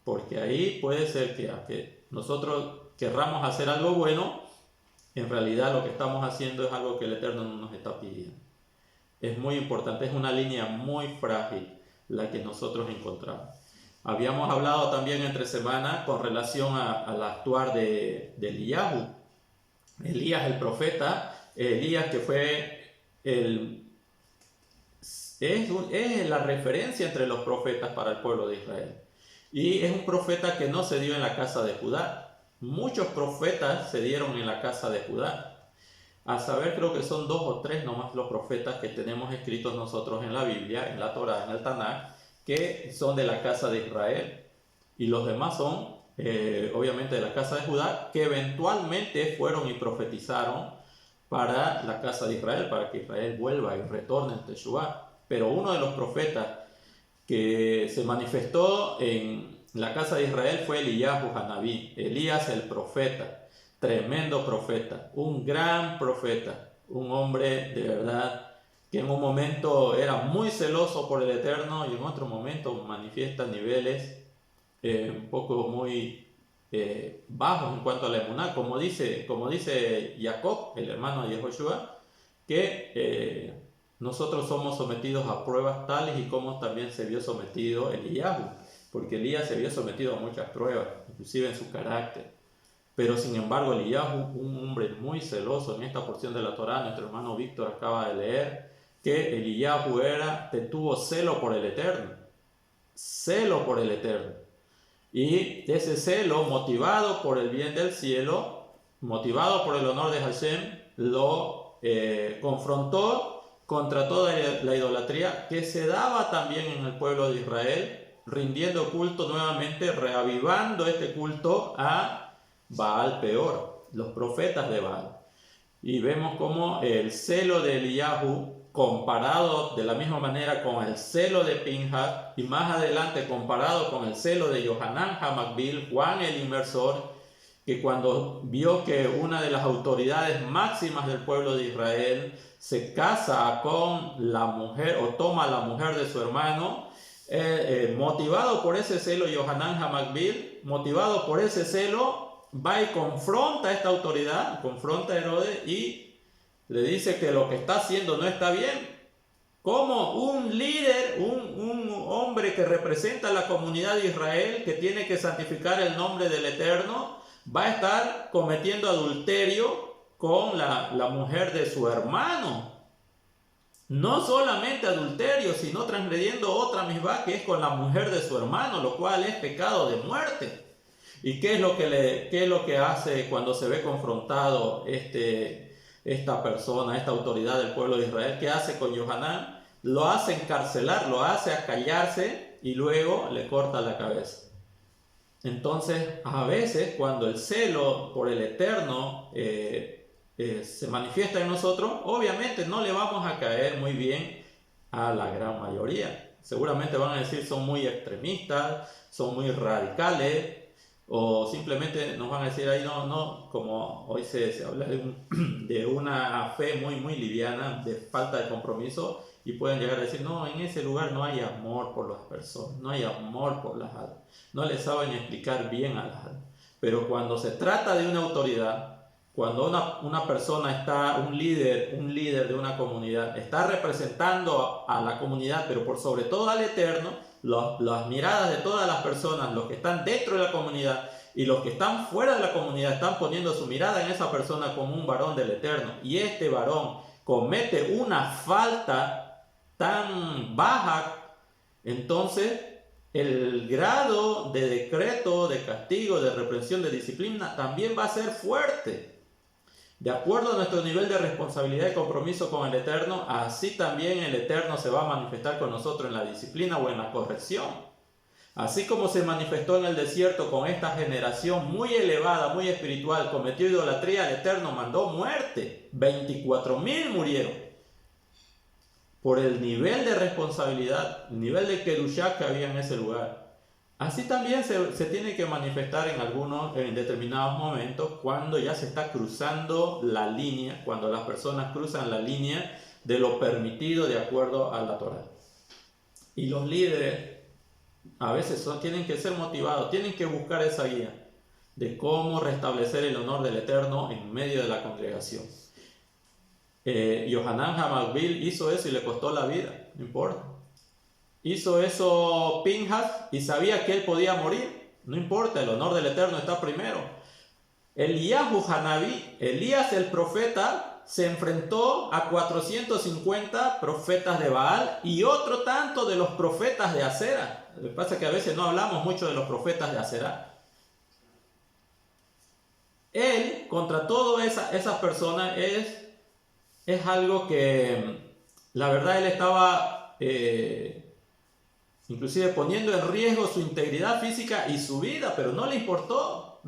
Porque ahí puede ser que aunque nosotros querramos hacer algo bueno, en realidad lo que estamos haciendo es algo que el Eterno no nos está pidiendo. Es muy importante, es una línea muy frágil la que nosotros encontramos. Habíamos hablado también entre semana con relación al actuar de Eliyahu. Elías el profeta, Elías que fue es la referencia entre los profetas para el pueblo de Israel. Y es un profeta que no se dio en la casa de Judá. Muchos profetas se dieron en la casa de Judá. A saber, creo que son 2 o 3 nomás los profetas que tenemos escritos nosotros en la Biblia, en la Torá, en el Tanaj, que son de la casa de Israel. Y los demás son, obviamente, de la casa de Judá, que eventualmente fueron y profetizaron para la casa de Israel, para que Israel vuelva y retorne en Teshuvá. Pero uno de los profetas que se manifestó en la casa de Israel fue Eliyahu Hanabí, Elías el profeta. Tremendo profeta, un gran profeta, un hombre de verdad que en un momento era muy celoso por el Eterno y en otro momento manifiesta niveles un poco muy bajos en cuanto a la emuná, como dice Jacob, el hermano de Yehoshua, que nosotros somos sometidos a pruebas tales y como también se vio sometido Eliyahu, porque Elías se vio sometido a muchas pruebas, inclusive en su carácter. Pero sin embargo, Eliyahu, un hombre muy celoso, en esta porción de la Torá, nuestro hermano Víctor acaba de leer que Eliyahu tuvo celo por el Eterno. Celo por el Eterno. Y ese celo, motivado por el bien del cielo, motivado por el honor de Hashem, lo confrontó contra toda la idolatría que se daba también en el pueblo de Israel, rindiendo culto nuevamente, reavivando este culto a Baal Peor, los profetas de Baal. Y vemos como el celo de Eliyahu, comparado de la misma manera con el celo de Pinhas, y más adelante comparado con el celo de Yohanan HaMakbil, Juan el Inmersor, que cuando vio que una de las autoridades máximas del pueblo de Israel se casa con la mujer o toma la mujer de su hermano, motivado por ese celo, Yohanan HaMakbil, motivado por ese celo, va y confronta a esta autoridad, confronta a Herodes y le dice que lo que está haciendo no está bien. Como un líder, un hombre que representa a la comunidad de Israel, que tiene que santificar el nombre del Eterno, va a estar cometiendo adulterio con la mujer de su hermano. No solamente adulterio, sino transgrediendo otra misbah que es con la mujer de su hermano, lo cual es pecado de muerte. ¿Y qué es lo que hace cuando se ve confrontado esta persona, esta autoridad del pueblo de Israel? ¿Qué hace con Yohanan? Lo hace encarcelar, lo hace acallarse y luego le corta la cabeza. Entonces, a veces cuando el celo por el Eterno se manifiesta en nosotros, obviamente no le vamos a caer muy bien a la gran mayoría. Seguramente van a decir son muy extremistas, son muy radicales, o simplemente nos van a decir ahí no, como hoy se habla de una fe muy liviana, de falta de compromiso, y pueden llegar a decir no, en ese lugar no hay amor por las personas, no hay amor por las almas, no les saben explicar bien a las almas. Pero cuando se trata de una autoridad, cuando una persona está, un líder de una comunidad, está representando a la comunidad, pero por sobre todo al Eterno, las miradas de todas las personas, los que están dentro de la comunidad y los que están fuera de la comunidad, están poniendo su mirada en esa persona como un varón del Eterno, y este varón comete una falta tan baja, entonces el grado de decreto, de castigo, de reprensión, de disciplina también va a ser fuerte. De acuerdo a nuestro nivel de responsabilidad y compromiso con el Eterno, así también el Eterno se va a manifestar con nosotros en la disciplina o en la corrección. Así como se manifestó en el desierto con esta generación muy elevada, muy espiritual, cometió idolatría, el Eterno mandó muerte. 24,000 murieron por el nivel de responsabilidad, el nivel de kedushá que había en ese lugar. Así también se tiene que manifestar en determinados momentos cuando ya se está cruzando la línea, cuando las personas cruzan la línea de lo permitido de acuerdo a la Torá. Y los líderes a veces tienen que ser motivados, tienen que buscar esa guía de cómo restablecer el honor del Eterno en medio de la congregación. Yohanan HaMakbil hizo eso y le costó la vida, no importa. Hizo eso Pinhas y sabía que él podía morir. No importa, el honor del Eterno está primero. Eliyahu Hanabí, Elías el profeta, se enfrentó a 450 profetas de Baal y otro tanto de los profetas de Asera. Lo que pasa es que a veces no hablamos mucho de los profetas de Asera. Él, contra todas esas personas, es algo que, la verdad, él estaba inclusive poniendo en riesgo su integridad física y su vida, pero no le importó,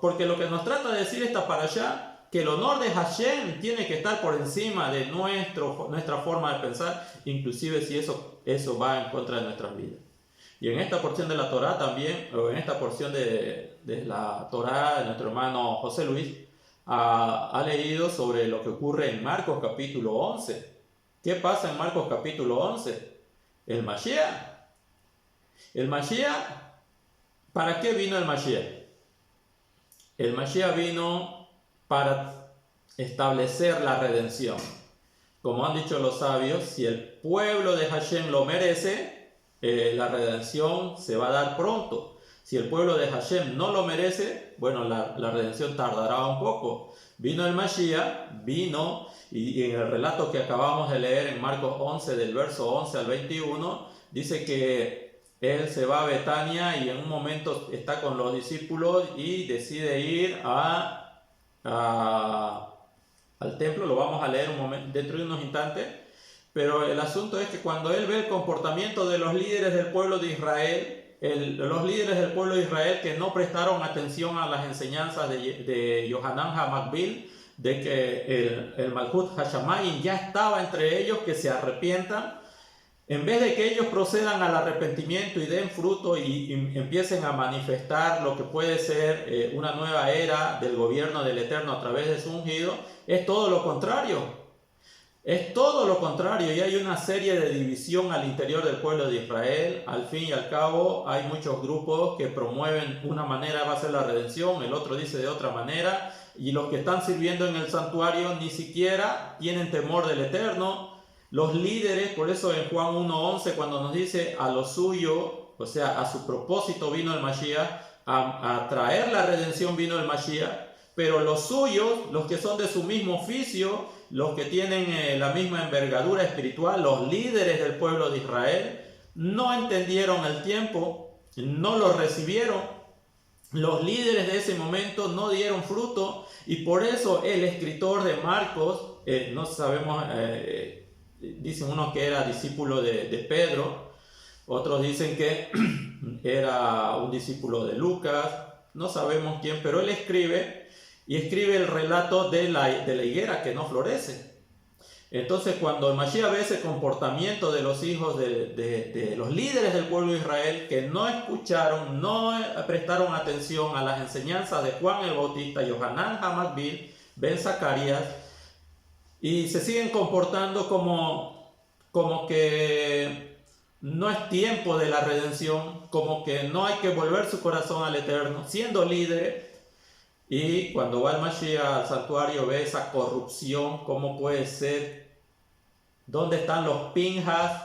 porque lo que nos trata de decir esta parashá, que el honor de Hashem tiene que estar por encima de nuestra forma de pensar, inclusive si eso va en contra de nuestras vidas. Y en esta porción de la Torá también, o en esta porción de la Torá de nuestro hermano José Luis, ha leído sobre lo que ocurre en Marcos capítulo 11. ¿Qué pasa en Marcos capítulo 11? El Mashiach. El Mashiach, ¿para qué vino el Mashiach? El Mashiach vino para establecer la redención. Como han dicho los sabios, si el pueblo de Hashem lo merece, la redención se va a dar pronto. Si el pueblo de Hashem no lo merece, bueno, la redención tardará un poco. Vino el Mashiach, y en el relato que acabamos de leer en Marcos 11, del verso 11 al 21, dice que él se va a Betania y en un momento está con los discípulos y decide ir al templo. Lo vamos a leer dentro de unos instantes. Pero el asunto es que cuando él ve el comportamiento de los líderes del pueblo de Israel, los líderes del pueblo de Israel que no prestaron atención a las enseñanzas de Yohanan HaMakbil, de que el Malhut Hashamayim ya estaba entre ellos, que se arrepientan, en vez de que ellos procedan al arrepentimiento y den fruto y empiecen a manifestar lo que puede ser una nueva era del gobierno del Eterno a través de su ungido, es todo lo contrario. Es todo lo contrario, y hay una serie de división al interior del pueblo de Israel. Al fin y al cabo hay muchos grupos que promueven una manera va a ser la redención, el otro dice de otra manera, y los que están sirviendo en el santuario ni siquiera tienen temor del Eterno. Los líderes, por eso en Juan 1:11 cuando nos dice a lo suyo, o sea a su propósito vino el Mashiach, a traer la redención vino el Mashiach, pero los suyos, los que son de su mismo oficio, los que tienen la misma envergadura espiritual, los líderes del pueblo de Israel, no entendieron el tiempo, no lo recibieron. Los líderes de ese momento no dieron fruto, y por eso el escritor de Marcos, no sabemos, dicen unos que era discípulo de Pedro, otros dicen que era un discípulo de Lucas, no sabemos quién, pero él escribe el relato de la higuera que no florece. Entonces, cuando el Mashiach ve ese comportamiento de los hijos de los líderes del pueblo de Israel, que no escucharon, no prestaron atención a las enseñanzas de Juan el Bautista, Yohanan HaMakbil, Ben Zacarías, y se siguen comportando como que no es tiempo de la redención, como que no hay que volver su corazón al Eterno, siendo líderes. Y cuando va el Mashiach al santuario ve esa corrupción, ¿cómo puede ser? ¿Dónde están los Pinhas?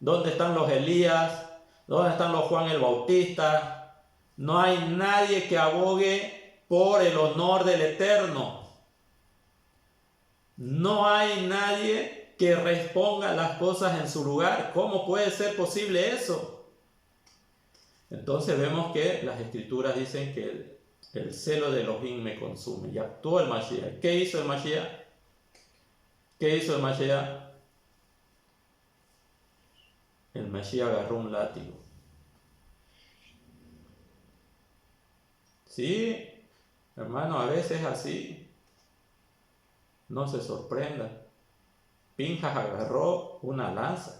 ¿Dónde están los Elías? ¿Dónde están los Juan el Bautista? No hay nadie que abogue por el honor del Eterno. No hay nadie que responda las cosas en su lugar. ¿Cómo puede ser posible eso? Entonces vemos que las escrituras dicen que el celo de Elohim me consume. Y actuó el Mashiach. ¿Qué hizo el Mashiach? ¿Qué hizo el Mashiach? El Mashiach agarró un látigo. Sí, hermano, a veces es así. No se sorprenda. Pinjas agarró una lanza.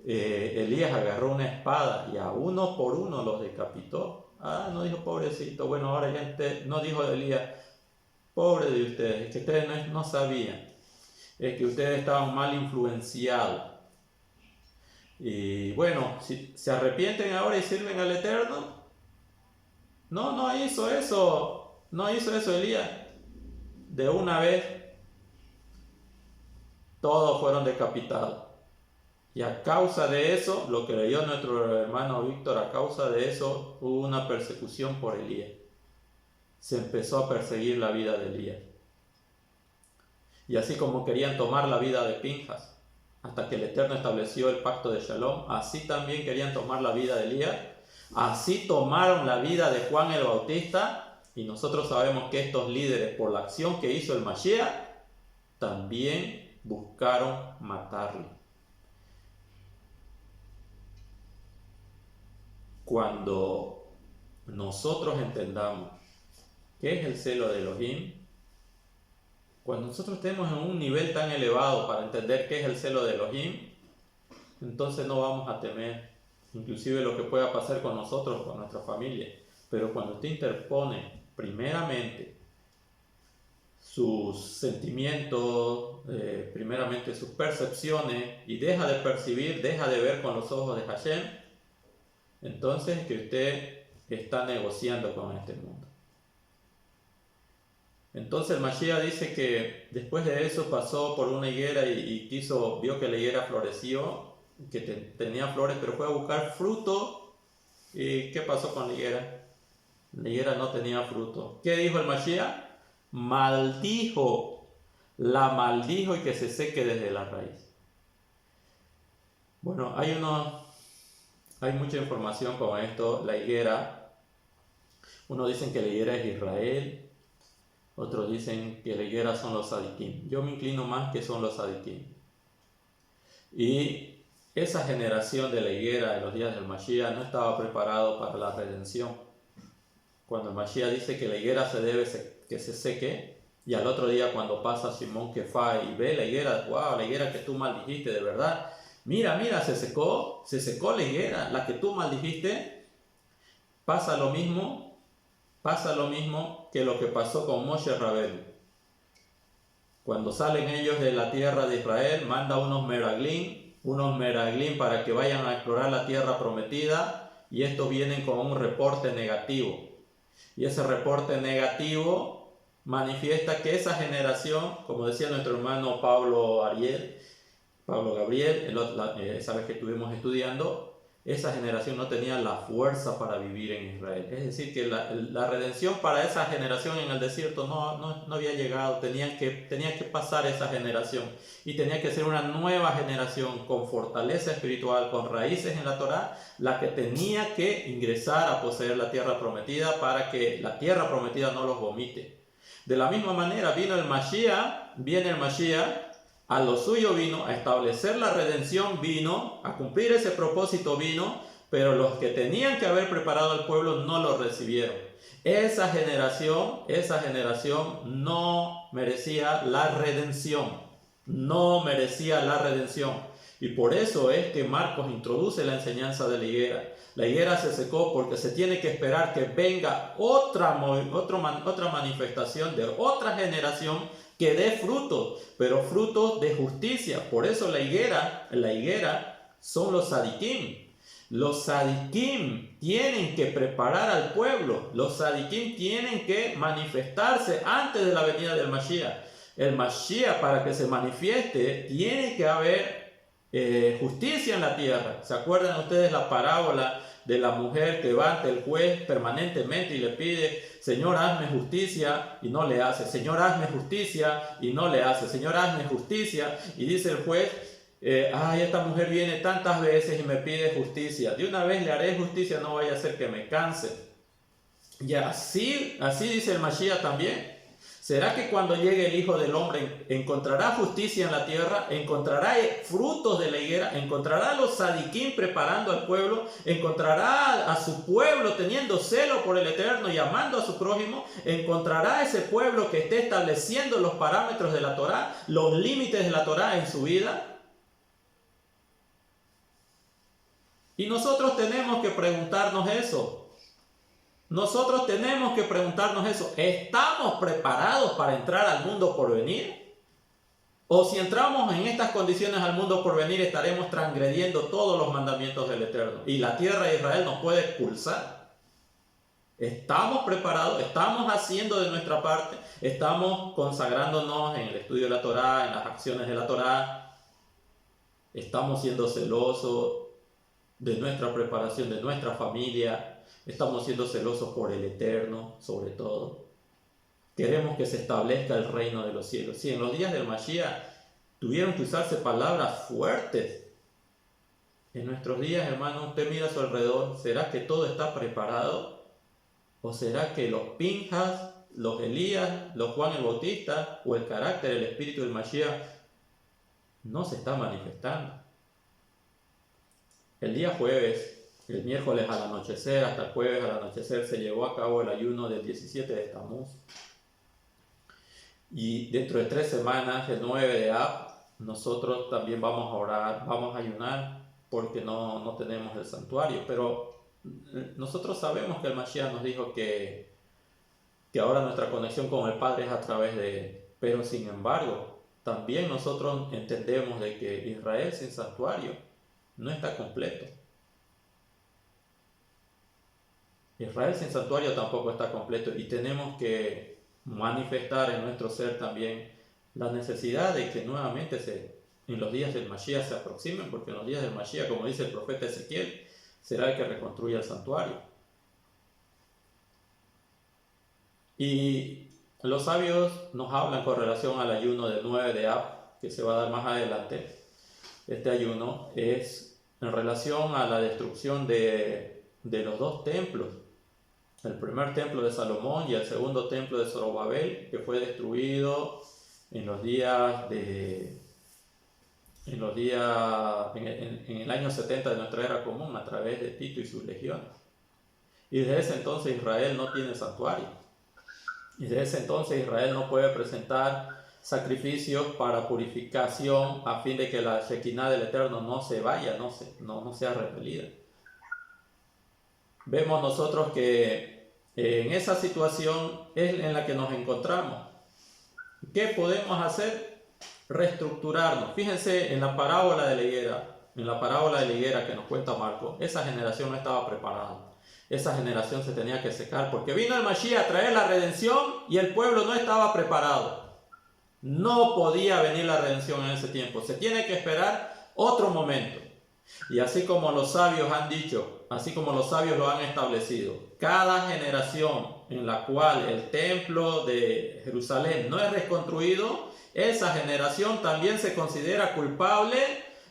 Elías agarró una espada y a uno por uno los decapitó. No dijo pobrecito. Bueno, ahora ya no dijo Elías, pobre de ustedes, es que ustedes no sabían, es que ustedes estaban mal influenciados. Y bueno, si se arrepienten ahora y sirven al Eterno. No hizo eso. No hizo eso Elías. De una vez, todos fueron decapitados. Y a causa de eso, lo que leyó nuestro hermano Víctor, a causa de eso hubo una persecución por Elías. Se empezó a perseguir la vida de Elías. Y así como querían tomar la vida de Pinjas, hasta que el Eterno estableció el pacto de Shalom, así también querían tomar la vida de Elías. Así tomaron la vida de Juan el Bautista. Y nosotros sabemos que estos líderes, por la acción que hizo el Mashiach, también buscaron matarlo. Cuando nosotros entendamos qué es el celo de Elohim, cuando nosotros estemos en un nivel tan elevado para entender qué es el celo de Elohim, entonces no vamos a temer, inclusive lo que pueda pasar con nosotros, con nuestra familia. Pero cuando usted interpone primeramente sus sentimientos, primeramente sus percepciones, y deja de percibir, deja de ver con los ojos de Hashem, entonces es que usted está negociando con este mundo. Entonces el Mashiach dice que después de eso pasó por una higuera y vio que la higuera floreció, que tenía flores, pero fue a buscar fruto. ¿Y qué pasó con la higuera? La higuera no tenía fruto. ¿Qué dijo el Mashiach? La maldijo y que se seque desde la raíz. Bueno, hay mucha información con esto. La higuera, unos dicen que la higuera es Israel, otros dicen que la higuera son los tzadikim. Yo me inclino más que son los tzadikim. Y esa generación de la higuera en los días del Mashiach no estaba preparado para la redención. Cuando el Mashiach dice que la higuera que se seque, y al otro día cuando pasa Simón Kefá y ve la higuera, wow, la higuera que tú maldijiste, de verdad, mira, se secó la higuera, la que tú maldijiste. Pasa lo mismo que lo que pasó con Moshe Rabbeinu. Cuando salen ellos de la tierra de Israel, manda unos meraglim para que vayan a explorar la tierra prometida, y estos vienen con un reporte negativo. Y ese reporte negativo manifiesta que esa generación, como decía nuestro hermano Pablo Gabriel, esa vez que estuvimos estudiando, esa generación no tenía la fuerza para vivir en Israel. Es decir, que la redención para esa generación en el desierto no había llegado. Tenía que pasar esa generación, y tenía que ser una nueva generación con fortaleza espiritual, con raíces en la Torá, la que tenía que ingresar a poseer la tierra prometida para que la tierra prometida no los vomite. De la misma manera viene el Mashiach, a lo suyo vino, a establecer la redención vino, a cumplir ese propósito vino, pero los que tenían que haber preparado al pueblo no lo recibieron. Esa generación no merecía la redención, y por eso es que Marcos introduce la enseñanza de la higuera. La higuera se secó porque se tiene que esperar que venga otra manifestación de otra generación que dé frutos, pero frutos de justicia. Por eso la higuera son los tzadikim. Los tzadikim tienen que preparar al pueblo. Los tzadikim tienen que manifestarse antes de la venida del Mashiach. El Mashiach, para que se manifieste, tiene que haber justicia en la tierra. ¿Se acuerdan ustedes la parábola de la mujer que va ante el juez permanentemente y le pide: Señor, hazme justicia, y no le hace? Señor, hazme justicia, y no le hace. Señor, hazme justicia, y dice el juez: esta mujer viene tantas veces y me pide justicia, de una vez le haré justicia, no vaya a ser que me canse. Y así dice el Mashiach también. ¿Será que cuando llegue el Hijo del Hombre encontrará justicia en la tierra? ¿Encontrará frutos de la higuera? ¿Encontrará a los sadiquín preparando al pueblo? ¿Encontrará a su pueblo teniendo celo por el Eterno y amando a su prójimo? ¿Encontrará a ese pueblo que esté estableciendo los parámetros de la Torá, los límites de la Torá en su vida? Y nosotros tenemos que preguntarnos eso. Nosotros tenemos que preguntarnos eso. ¿Estamos preparados para entrar al mundo por venir? ¿O si entramos en estas condiciones al mundo por venir, estaremos transgrediendo todos los mandamientos del Eterno? Y la tierra de Israel nos puede expulsar. ¿Estamos preparados? ¿Estamos haciendo de nuestra parte? ¿Estamos consagrándonos en el estudio de la Torá, en las acciones de la Torá? ¿Estamos siendo celosos de nuestra preparación, de nuestra familia? Estamos siendo celosos por el Eterno, sobre todo. Queremos que se establezca el reino de los cielos. Sí, en los días del Mashiach tuvieron que usarse palabras fuertes. En nuestros días, hermano, usted mira a su alrededor. ¿Será que todo está preparado? ¿O será que los Pinjas, los Elías, los Juan el Bautista o el carácter, el espíritu del Mashiach no se está manifestando? El día jueves, el miércoles al anochecer, hasta el jueves al anochecer, se llevó a cabo el ayuno del 17 de Tamuz. Y dentro de 3 semanas, el 9 de Ab, nosotros también vamos a orar, vamos a ayunar, porque no tenemos el santuario. Pero nosotros sabemos que el Mashiach nos dijo que ahora nuestra conexión con el Padre es a través de Él. Pero sin embargo, también nosotros entendemos de que Israel sin santuario no está completo. Israel sin santuario tampoco está completo y tenemos que manifestar en nuestro ser también la necesidad de que nuevamente en los días del Mashiach se aproximen, porque en los días del Mashiach, como dice el profeta Ezequiel, será el que reconstruya el santuario. Y los sabios nos hablan con relación al ayuno del 9 de Ab, que se va a dar más adelante. Este ayuno es en relación a la destrucción de los 2 templos. El primer templo de Salomón y el segundo templo de Zorobabel, que fue destruido en el año 70 de nuestra era común a través de Tito y sus legiones. Y desde ese entonces Israel no tiene santuario. Y desde ese entonces Israel no puede presentar sacrificios para purificación a fin de que la Shekinah del Eterno no se vaya, no sea repelida. Vemos nosotros que en esa situación es en la que nos encontramos. ¿Qué podemos hacer? Reestructurarnos. Fíjense en la parábola de la higuera, que nos cuenta Marco, esa generación no estaba preparada. Esa generación se tenía que secar porque vino el Mashiach a traer la redención y el pueblo no estaba preparado. No podía venir la redención en ese tiempo. Se tiene que esperar otro momento. Y así como los sabios han dicho, así como los sabios lo han establecido, cada generación en la cual el templo de Jerusalén no es reconstruido, esa generación también se considera culpable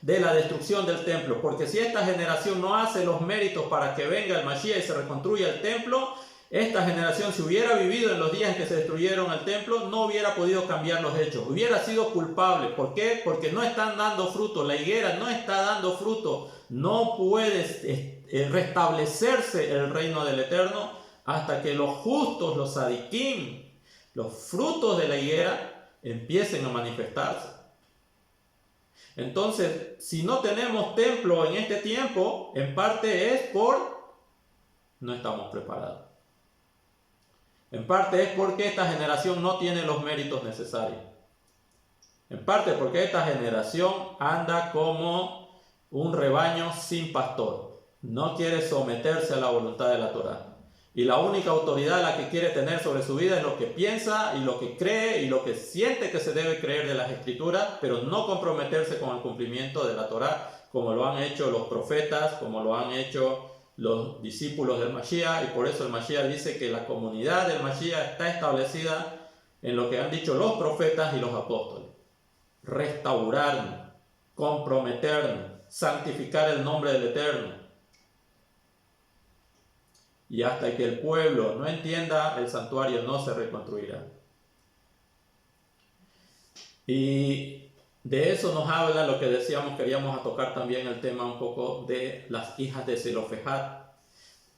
de la destrucción del templo. Porque si esta generación no hace los méritos para que venga el Mashiach y se reconstruya el templo, esta generación, si hubiera vivido en los días en que se destruyeron el templo, no hubiera podido cambiar los hechos. Hubiera sido culpable. ¿Por qué? Porque no están dando fruto. La higuera no está dando fruto. No puede restablecerse el reino del Eterno hasta que los justos, los sadiquim, los frutos de la higuera empiecen a manifestarse. Entonces, si no tenemos templo en este tiempo, en parte es no estamos preparados. En parte es porque esta generación no tiene los méritos necesarios. En parte porque esta generación anda como un rebaño sin pastor. No quiere someterse a la voluntad de la Torá. Y la única autoridad la que quiere tener sobre su vida es lo que piensa y lo que cree y lo que siente que se debe creer de las Escrituras, pero no comprometerse con el cumplimiento de la Torá, como lo han hecho los profetas, como lo han hecho los discípulos del Mashiach. Y por eso el Mashiach dice que la comunidad del Mashiach está establecida en lo que han dicho los profetas y los apóstoles: restaurarnos, comprometernos, santificar el nombre del Eterno. Y hasta que el pueblo no entienda, el santuario no se reconstruirá. Y de eso nos habla lo que decíamos, queríamos tocar también el tema un poco de las hijas de Zelofejad.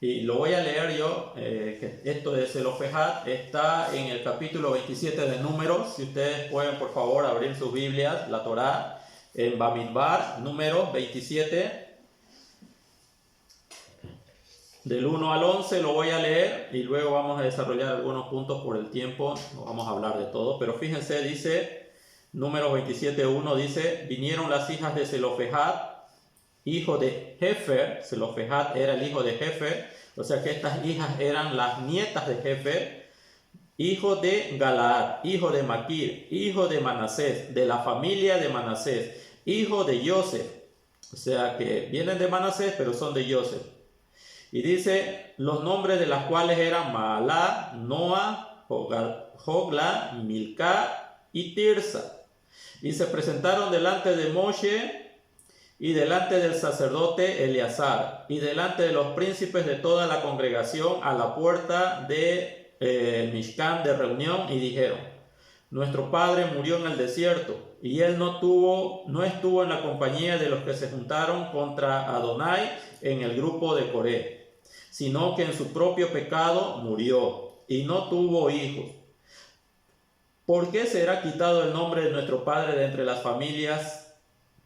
Y lo voy a leer yo, que esto de Zelofejad está en el capítulo 27 de Números. Si ustedes pueden, por favor, abrir sus Biblias, la Torá, en Bamidbar, Números 27. Del 1 al 11 lo voy a leer y luego vamos a desarrollar algunos puntos por el tiempo. No vamos a hablar de todo, pero fíjense, dice, Números 27:1 dice: vinieron las hijas de Zelofejad, hijo de Jefer. Zelofejad era el hijo de Jefer, o sea que estas hijas eran las nietas de Jefer, hijo de Galaad, hijo de Maquir, hijo de Manasés, de la familia de Manasés, hijo de Yosef, o sea que vienen de Manasés pero son de Yosef. Y dice los nombres de las cuales eran Maalá, Noa, Jogla, Milcá y Tirsa. Y se presentaron delante de Moshe y delante del sacerdote Eleazar y delante de los príncipes de toda la congregación a la puerta de Mishkan de reunión, y dijeron: nuestro padre murió en el desierto, y él no estuvo en la compañía de los que se juntaron contra Adonai en el grupo de Coré, sino que en su propio pecado murió y no tuvo hijos. ¿Por qué será quitado el nombre de nuestro padre de entre las familias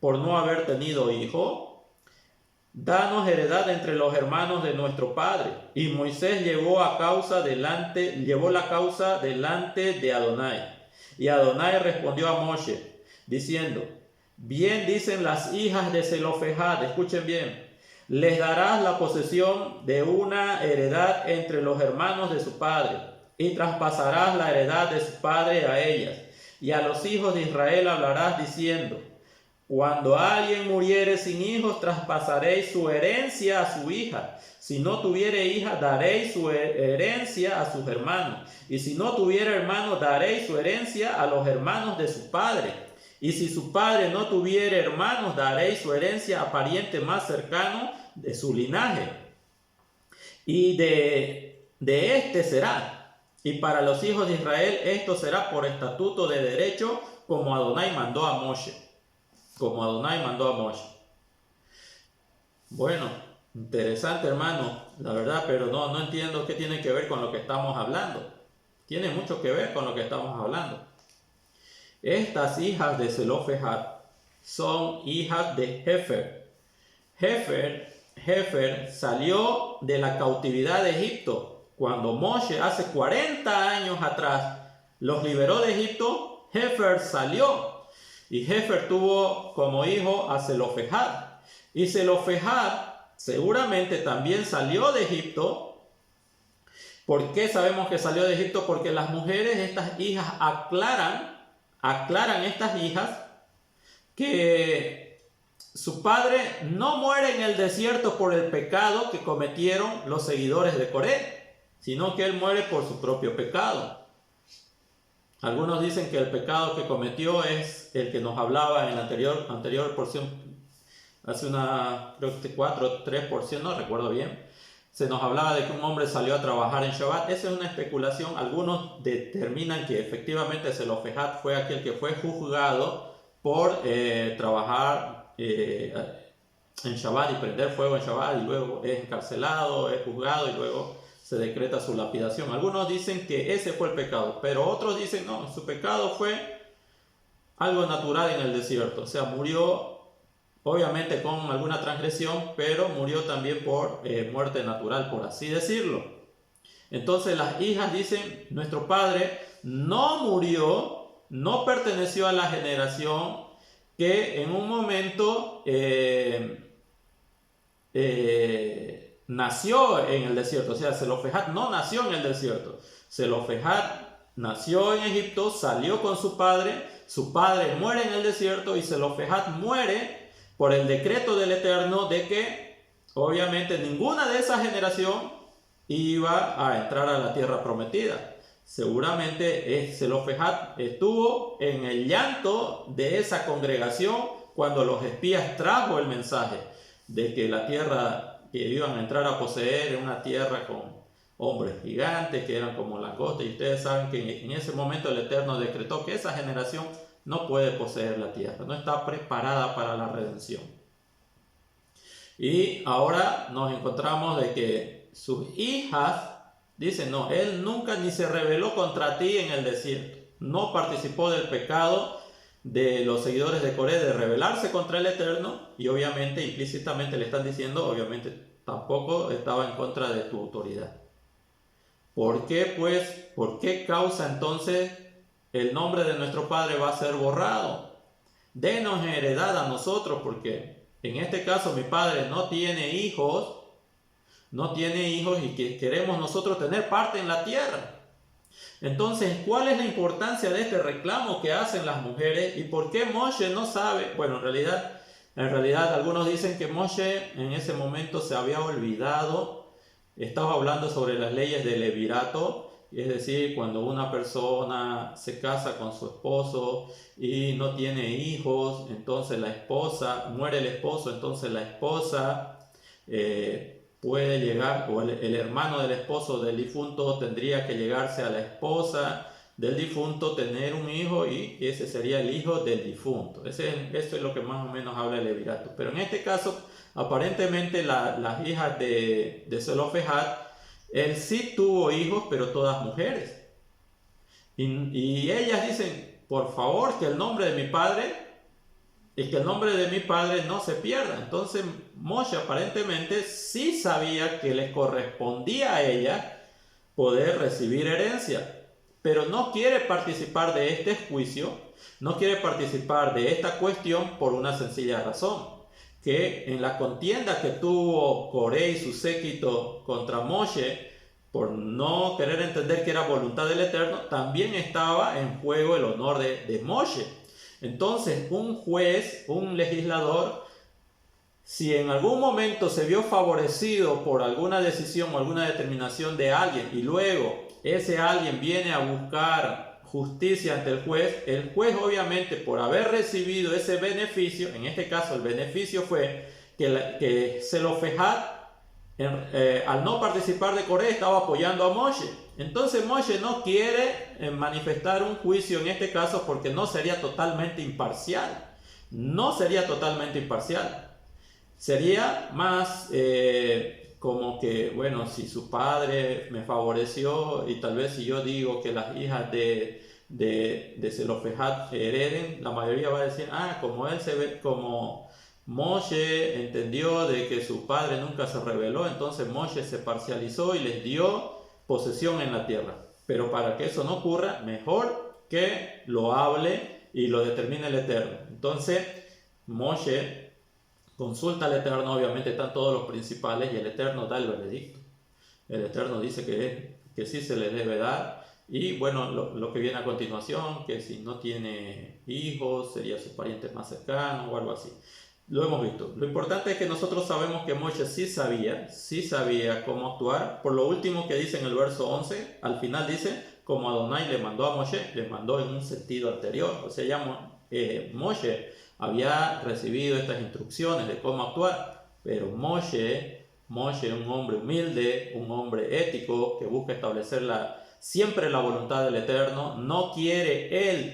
por no haber tenido hijo? Danos heredad entre los hermanos de nuestro padre. Y Moisés llevó la causa delante de Adonai. Y Adonai respondió a Moshe, diciendo: bien dicen las hijas de Zelofejad, escuchen bien, les darás la posesión de una heredad entre los hermanos de su padre, y traspasarás la heredad de su padre a ellas. Y a los hijos de Israel hablarás diciendo: cuando alguien muriere sin hijos, traspasaréis su herencia a su hija. Si no tuviere hija, daréis su herencia a sus hermanos. Y si no tuviere hermanos, daréis su herencia a los hermanos de su padre. Y si su padre no tuviere hermanos, daréis su herencia a pariente más cercano de su linaje. Y de este será. Y para los hijos de Israel esto será por estatuto de derecho, como Adonai mandó a Moshe. Bueno, interesante, hermano, la verdad, pero no entiendo qué tiene que ver con lo que estamos hablando. Tiene mucho que ver con lo que estamos hablando. Estas hijas de Zelofejad son hijas de Jefer. Jefer salió de la cautividad de Egipto. Cuando Moshe hace 40 años atrás los liberó de Egipto, Jefer salió. Y Jefer tuvo como hijo a Zelofejad. Y Zelofejad seguramente también salió de Egipto. ¿Por qué sabemos que salió de Egipto? Porque las mujeres, estas hijas, aclaran estas hijas que su padre no muere en el desierto por el pecado que cometieron los seguidores de Coré, sino que él muere por su propio pecado. Algunos dicen que el pecado que cometió es el que nos hablaba en la anterior porción, hace creo que 4 o 3 porciones, no recuerdo bien. Se nos hablaba de que un hombre salió a trabajar en Shabbat. Esa es una especulación. Algunos determinan que efectivamente Zelofejad fue aquel que fue juzgado por trabajar en Shabbat y prender fuego en Shabbat, y luego es encarcelado, es juzgado y luego se decreta su lapidación. Algunos dicen que ese fue el pecado, pero otros dicen no, su pecado fue algo natural en el desierto. O sea, murió obviamente con alguna transgresión, pero murió también por muerte natural, por así decirlo. Entonces las hijas dicen: nuestro padre no murió, no perteneció a la generación que en un momento nació en el desierto. O sea, Zelofejad no nació en el desierto. Zelofejad nació en Egipto, salió con su padre muere en el desierto, y Zelofejad muere por el decreto del Eterno de que obviamente ninguna de esa generación iba a entrar a la tierra prometida. Seguramente Zelofejad estuvo en el llanto de esa congregación cuando los espías trajo el mensaje de que la tierra que iban a entrar a poseer era una tierra con hombres gigantes que eran como langostas, y ustedes saben que en ese momento el Eterno decretó que esa generación no puede poseer la tierra, no está preparada para la redención. Y ahora nos encontramos de que sus hijas dicen, no, él nunca ni se rebeló contra ti en el desierto, no participó del pecado de los seguidores de Coré de rebelarse contra el Eterno, y obviamente implícitamente le están diciendo, obviamente tampoco estaba en contra de tu autoridad. ¿Por qué pues? ¿Por qué causa entonces el nombre de nuestro padre va a ser borrado? Denos heredad a nosotros, porque en este caso mi padre no tiene hijos y que queremos nosotros tener parte en la tierra. Entonces, ¿cuál es la importancia de este reclamo que hacen las mujeres y por qué Moshe no sabe? Bueno, en realidad algunos dicen que Moshe en ese momento se había olvidado, estaba hablando sobre las leyes del levirato, es decir, cuando una persona se casa con su esposo y no tiene hijos, entonces muere el esposo, entonces la esposa puede llegar, o el hermano del esposo del difunto tendría que llegarse a la esposa del difunto, tener un hijo, y ese sería el hijo del difunto. Eso es lo que más o menos habla el levirato. Pero en este caso, aparentemente las hijas de Zelofehad, él sí tuvo hijos, pero todas mujeres. Y ellas dicen, por favor, que el nombre de mi padre no se pierda. Entonces Moshe aparentemente sí sabía que le correspondía a ella poder recibir herencia, pero no quiere participar de este juicio, no quiere participar de esta cuestión por una sencilla razón, que en la contienda que tuvo Coré y su séquito contra Moshe, por no querer entender que era voluntad del Eterno, también estaba en juego el honor de Moshe. Entonces, un juez, un legislador, si en algún momento se vio favorecido por alguna decisión o alguna determinación de alguien y luego ese alguien viene a buscar justicia ante el juez obviamente, por haber recibido ese beneficio, en este caso el beneficio fue que Zelofehad, al no participar de Coré, estaba apoyando a Moshe. Entonces Moshe no quiere manifestar un juicio en este caso porque no sería totalmente imparcial. Sería más como que, bueno, si su padre me favoreció y tal vez si yo digo que las hijas de Zelofehad hereden, la mayoría va a decir, como Moshe entendió de que su padre nunca se rebeló, entonces Moshe se parcializó y les dio posesión en la tierra. Pero para que eso no ocurra, mejor que lo hable y lo determine el Eterno. Entonces Moshe consulta al Eterno, obviamente están todos los principales, y el Eterno da el veredicto. El Eterno dice que sí se le debe dar, y bueno, lo que viene a continuación, que si no tiene hijos sería su pariente más cercano o algo así. Lo hemos visto. Lo importante es que nosotros sabemos que Moshe sí sabía cómo actuar. Por lo último que dice en el verso 11, al final dice, como Adonai le mandó a Moshe, le mandó en un sentido anterior. O sea, ya Moshe había recibido estas instrucciones de cómo actuar, pero Moshe, un hombre humilde, un hombre ético, que busca establecer siempre la voluntad del Eterno, no quiere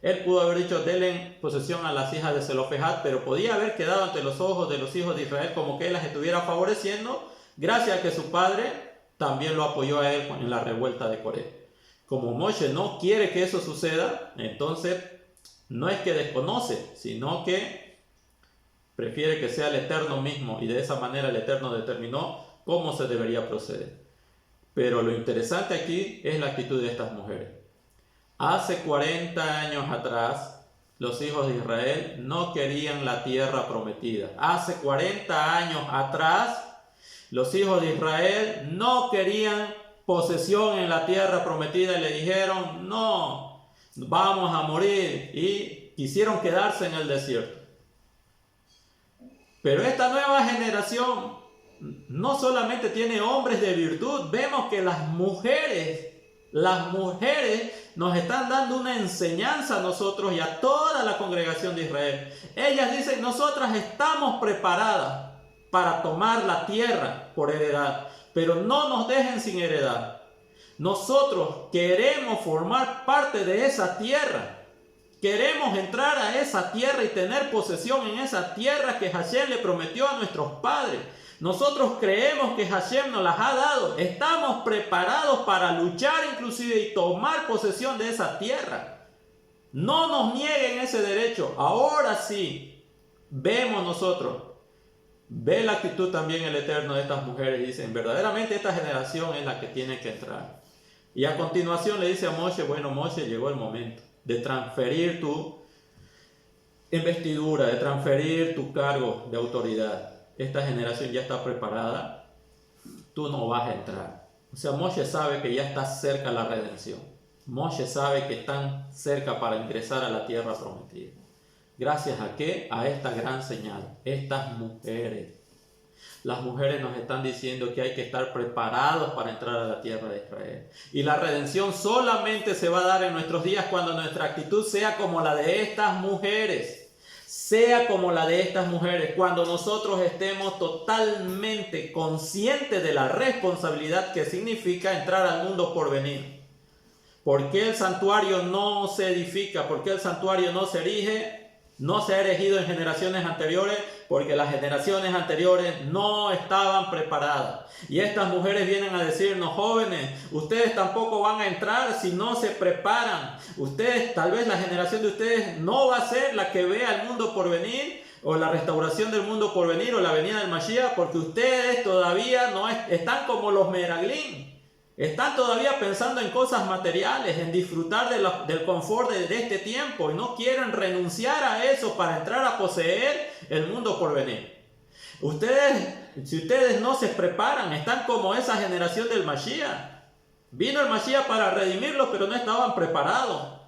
él pudo haber dicho, denle posesión a las hijas de Zelofehad, pero podía haber quedado ante los ojos de los hijos de Israel como que él las estuviera favoreciendo, gracias a que su padre también lo apoyó a él en la revuelta de Coré. Como Moshe no quiere que eso suceda, entonces no es que desconoce, sino que prefiere que sea el Eterno mismo, y de esa manera el Eterno determinó cómo se debería proceder. Pero lo interesante aquí es la actitud de estas mujeres. Hace 40 años atrás, los hijos de Israel no querían la tierra prometida. Hace 40 años atrás, los hijos de Israel no querían posesión en la tierra prometida y le dijeron, no, vamos a morir, y quisieron quedarse en el desierto. Pero esta nueva generación no solamente tiene hombres de virtud, vemos que las mujeres Las mujeres nos están dando una enseñanza a nosotros y a toda la congregación de Israel. Ellas dicen, nosotras estamos preparadas para tomar la tierra por heredad, pero no nos dejen sin heredad. Nosotros queremos formar parte de esa tierra. Queremos entrar a esa tierra y tener posesión en esa tierra que Hashem le prometió a nuestros padres. Nosotros creemos que Hashem nos las ha dado. Estamos preparados para luchar inclusive y tomar posesión de esa tierra. No nos nieguen ese derecho. Ahora sí, vemos nosotros. Ve la actitud también el Eterno de estas mujeres. Dicen, verdaderamente esta generación es la que tiene que entrar. Y a continuación le dice a Moshe, bueno, Moshe, llegó el momento de transferir tu investidura, de transferir tu cargo de autoridad. Esta generación ya está preparada, tú no vas a entrar. O sea, Moshe sabe que ya está cerca la redención. Moshe sabe que están cerca para ingresar a la tierra prometida. ¿Gracias a qué? A esta gran señal, estas mujeres. Las mujeres nos están diciendo que hay que estar preparados para entrar a la tierra de Israel. Y la redención solamente se va a dar en nuestros días cuando nuestra actitud sea como la de estas mujeres. Sea como la de estas mujeres. Cuando nosotros estemos totalmente conscientes de la responsabilidad que significa entrar al mundo por venir. ¿Por qué el santuario no se edifica? ¿Por qué el santuario no se erige? No se ha erigido en generaciones anteriores porque las generaciones anteriores no estaban preparadas. Y estas mujeres vienen a decirnos, jóvenes, ustedes tampoco van a entrar si no se preparan. Ustedes, tal vez la generación de ustedes no va a ser la que vea el mundo por venir, o la restauración del mundo por venir, o la venida del Mashiach, porque ustedes todavía no están como los Meraglim. Están todavía pensando en cosas materiales, en disfrutar del confort de este tiempo y no quieren renunciar a eso para entrar a poseer el mundo por venir. Si ustedes no se preparan, están como esa generación del Mashiach. Vino el Mashiach para redimirlos, pero no estaban preparados.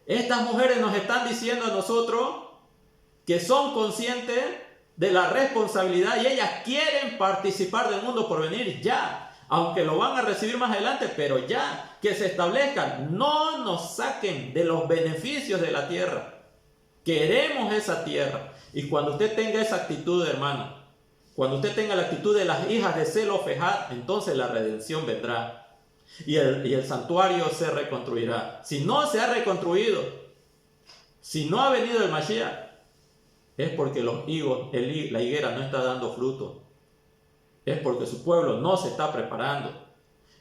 Estas mujeres nos están diciendo a nosotros que son conscientes de la responsabilidad y ellas quieren participar del mundo por venir ya. Aunque lo van a recibir más adelante, pero ya que se establezcan, no nos saquen de los beneficios de la tierra. Queremos esa tierra. Y cuando usted tenga esa actitud, hermano, cuando usted tenga la actitud de las hijas de Zelofejad, entonces la redención vendrá. Y el santuario se reconstruirá. Si no se ha reconstruido, si no ha venido el Mashiach, es porque los higos, la higuera no está dando fruto. Es porque su pueblo no se está preparando.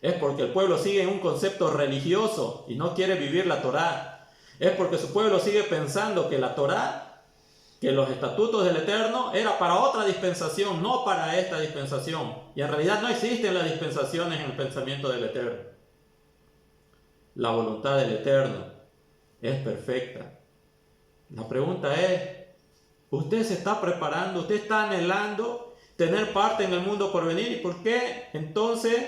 Es porque el pueblo sigue en un concepto religioso y no quiere vivir la Torá. Es porque su pueblo sigue pensando que la Torá, que los estatutos del Eterno, era para otra dispensación, no para esta dispensación. Y en realidad no existen las dispensaciones en el pensamiento del Eterno. La voluntad del Eterno es perfecta. La pregunta es, ¿usted se está preparando? ¿Usted está anhelando tener parte en el mundo por venir? ¿Y por qué entonces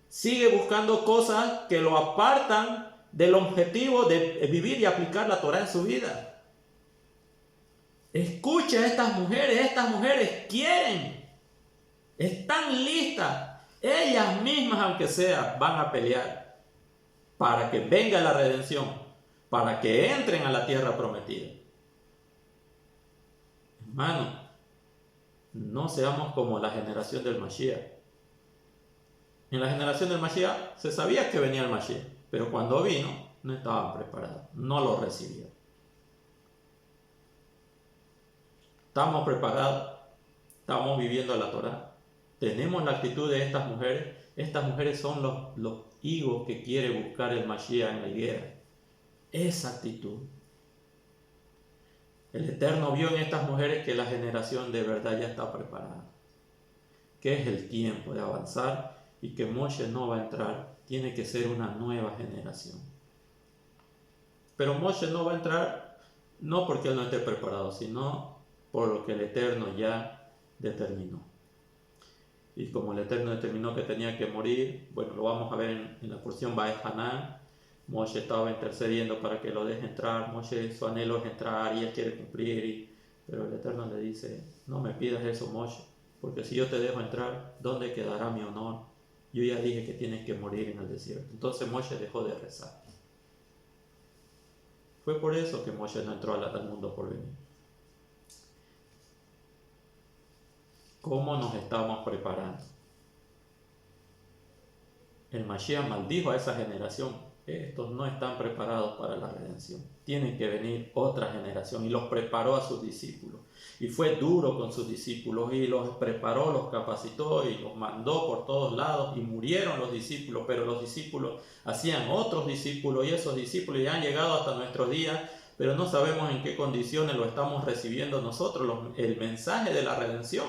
sigue buscando cosas que lo apartan del objetivo de vivir y aplicar la Torah en su vida? Escucha a estas mujeres quieren, están listas, ellas mismas aunque sea van a pelear para que venga la redención, para que entren a la tierra prometida. Hermano, no seamos como la generación del Mashiach. En la generación del Mashiach se sabía que venía el Mashiach, pero cuando vino no estaban preparados, no lo recibieron. Estamos preparados, estamos viviendo la Torah. Tenemos la actitud de estas mujeres. Estas mujeres son los higos que quiere buscar el Mashiach en la higuera. Esa actitud. El Eterno vio en estas mujeres que la generación de verdad ya está preparada, que es el tiempo de avanzar y que Moshe no va a entrar, tiene que ser una nueva generación. Pero Moshe no va a entrar no porque él no esté preparado, sino por lo que el Eterno ya determinó. Y como el Eterno determinó que tenía que morir, bueno, lo vamos a ver en la porción Baet Hanan. Moshe estaba intercediendo para que lo deje entrar. Moshe, su anhelo es entrar y él quiere cumplir. Pero el Eterno le dice, no me pidas eso, Moshe, porque si yo te dejo entrar, ¿dónde quedará mi honor? Yo ya dije que tienes que morir en el desierto. Entonces Moshe dejó de rezar. Fue por eso que Moshe no entró al mundo por venir. ¿Cómo nos estamos preparando? El Mashiach maldijo a esa generación. Estos no están preparados para la redención. Tiene que venir otra generación. Y los preparó a sus discípulos. Y fue duro con sus discípulos. Y los preparó, los capacitó y los mandó por todos lados. Y murieron los discípulos. Pero los discípulos hacían otros discípulos. Y esos discípulos ya han llegado hasta nuestros días. Pero no sabemos en qué condiciones lo estamos recibiendo nosotros. El mensaje de la redención.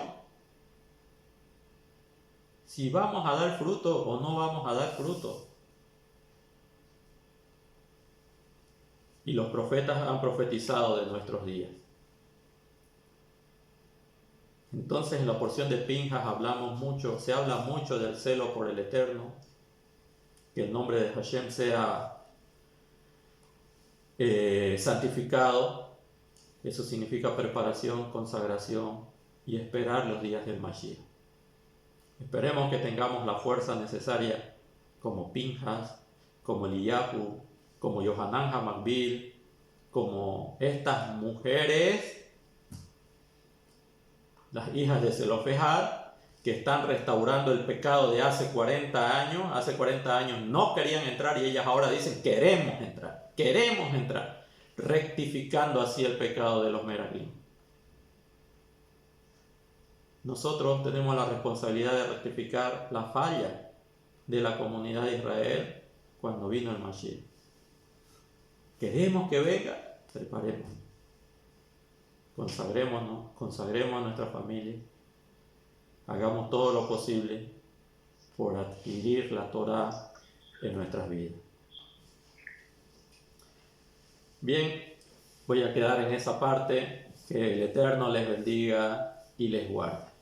Si vamos a dar fruto o no vamos a dar fruto. Y los profetas han profetizado de nuestros días. Entonces en la porción de Pinjas se habla mucho del celo por el Eterno. Que el nombre de Hashem sea santificado. Eso significa preparación, consagración y esperar los días del Mashiach. Esperemos que tengamos la fuerza necesaria como Pinjas, como Eliyahu, como Yohanan Hamakbil, como estas mujeres, las hijas de Zelofehad, que están restaurando el pecado de hace 40 años. Hace 40 años no querían entrar y ellas ahora dicen queremos entrar, rectificando así el pecado de los Meraglim. Nosotros tenemos la responsabilidad de rectificar la falla de la comunidad de Israel cuando vino el Mashiach. ¿Queremos que venga? Preparémonos. Consagremos a nuestra familia. Hagamos todo lo posible por adquirir la Torah en nuestras vidas. Bien, voy a quedar en esa parte. Que el Eterno les bendiga y les guarde.